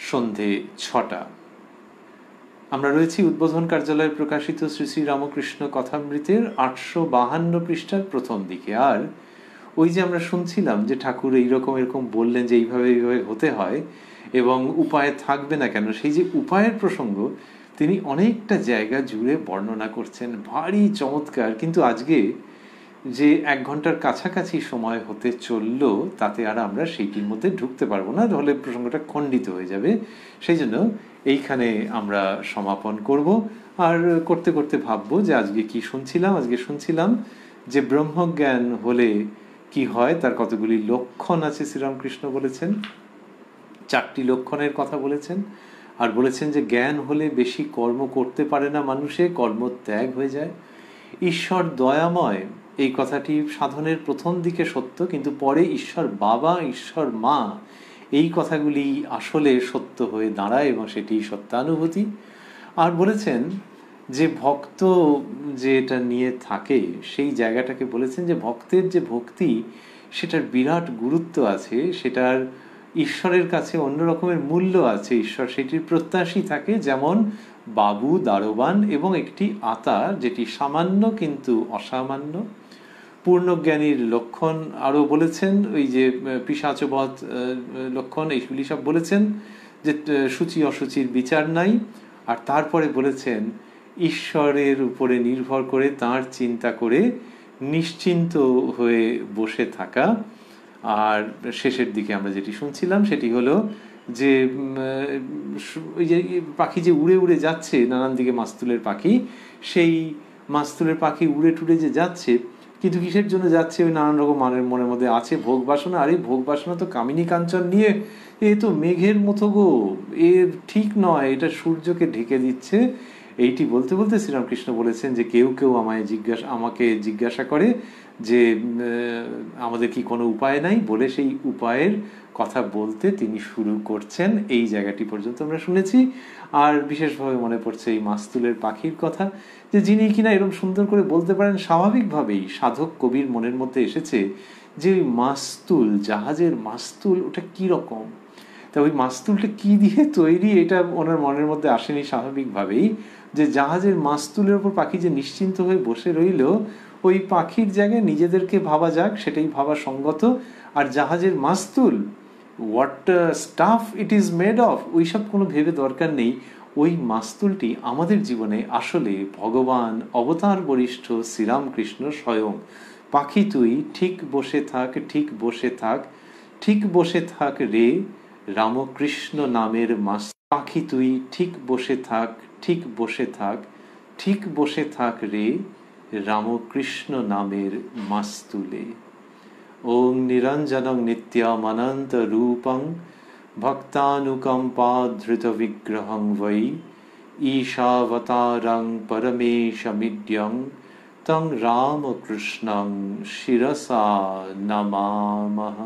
সন্ধে 6টা। আমরা রয়েছি উদ্বোধন কার্যালয়ে প্রকাশিত শ্রী শ্রী রামকৃষ্ণ কথামৃতের 852 পৃষ্ঠার প্রথম দিকে। আর ওই যে আমরা শুনছিলাম যে ঠাকুর এইরকম এরকম বললেন যে এইভাবে এইভাবে হতে হয় এবং উপায় থাকবে না কেন, সেই যে উপায়ের প্রসঙ্গ তিনি অনেকটা জায়গা জুড়ে বর্ণনা করছেন, ভারী চমৎকার। কিন্তু আজকে যে 1 ঘন্টার কাছাকাছি সময় হতে চললো, তাতে আর আমরা সেইটির মধ্যে ঢুকতে পারবো না, তাহলে প্রসঙ্গটা খণ্ডিত হয়ে যাবে। সেই জন্য এইখানে আমরা সমাপন করব। আর করতে করতে ভাববো যে আজকে কি শুনছিলাম। আজকে শুনছিলাম যে ব্রহ্মজ্ঞান হলে কি হয়, তার কতগুলি লক্ষণ আছে শ্রীরামকৃষ্ণ বলেছেন, 4টি লক্ষণের কথা বলেছেন। আর বলেছেন যে জ্ঞান হলে বেশি কর্ম করতে পারে না মানুষে, কর্মত্যাগ হয়ে যায়। ঈশ্বর দয়াময়, এই কথাটি সাধনের প্রথম দিকে সত্য, কিন্তু পরে ঈশ্বর বাবা, ঈশ্বর মা, এই কথাগুলি আসলে সত্য হয়ে দাঁড়ায় এবং সেটি সত্যানুভূতি। আর বলেছেন যে ভক্ত যে এটা নিয়ে থাকে, সেই জায়গাটাকে বলেছেন যে ভক্তের যে ভক্তি, সেটার বিরাট গুরুত্ব আছে, সেটার ঈশ্বরের কাছে অন্য রকমের মূল্য আছে। ঈশ্বর সেটির প্রত্যাশী থাকে, যেমন বাবু, দারোয়ান এবং একটি আতা, যেটি সামান্য কিন্তু অসামান্য। পূর্ণজ্ঞানীর লক্ষণ আরও বলেছেন, ওই যে পিশাচবধ লক্ষণ, এইগুলি সব বলেছেন, যে সূচি অসুচির বিচার নাই। আর তারপরে বলেছেন ঈশ্বরের উপরে নির্ভর করে, তাঁর চিন্তা করে নিশ্চিন্ত হয়ে বসে থাকা। আর শেষের দিকে আমরা যেটি শুনছিলাম সেটি হলো যে ওই যে পাখি যে উড়ে উড়ে যাচ্ছে নানান দিকে, মাস্তুলের পাখি, সেই মাস্তুলের পাখি উড়ে টুড়ে যে যাচ্ছে, কিন্তু কিসের জন্য যাচ্ছে? ওই নানান রকম মনের মধ্যে আছে ভোগ বাসনা। আর এই ভোগ বাসনা তো কামিনী কাঞ্চন নিয়ে, এ তো মেঘের মতো গো, এর ঠিক নয়, এটা সূর্যকে ঢেকে দিচ্ছে। এইটি বলতে বলতে শ্রীরামকৃষ্ণ বলেছেন যে কেউ কেউ আমাকে জিজ্ঞাসা করে যে আমাদের কি কোনো উপায় নাই, বলে সেই উপায়ের কথা বলতে তিনি শুরু করছেন। এই জায়গাটি পর্যন্ত আমরা শুনেছি। আর বিশেষভাবে মনে পড়ছে এই মাস্তুলের পাখির কথা, যে যিনি কিনা এরকম সুন্দর করে বলতে পারেন, স্বাভাবিকভাবেই সাধক কবির মনের মধ্যে এসেছে যে ওই মাস্তুল, জাহাজের মাস্তুল, ওটা কি রকম, তা ওই মাস্তুলটা কি দিয়ে তৈরি, এটা ওনার মনের মধ্যে আসেনি স্বাভাবিকভাবেই। যে জাহাজের মাস্তুলের ওপর পাখি যে নিশ্চিন্ত হয়ে বসে রইল, ওই পাখির জায়গায় নিজেদেরকে ভাবা যাক, সেটাই ভাবা সঙ্গত। আর জাহাজের মাস্তুল, what stuff it is made of, ওইসব কোনো ভেবে দরকার নেই। ওই মাস্তুলটি আমাদের জীবনে আসলে ভগবান, অবতার বরিষ্ঠ শ্রীরামকৃষ্ণ স্বয়ং। পাখি তুই ঠিক বসে থাক, ঠিক বসে থাক, ঠিক বসে থাক রে রামকৃষ্ণ নামের মাস পাখি তুই ঠিক বসে থাক ঠিক বসে থাক ঠিক বসে থাক রে রামকৃষ্ণ নামের মাস্তুলে। ওং নিরঞ্জনং নিত্যমনন্ত রূপং ভক্তানুকম্পাধৃত বিগ্রহং বৈ ঈশাবতারং পরমেশমিড্যং তং রামকৃষ্ণং শিরসা নমামহ।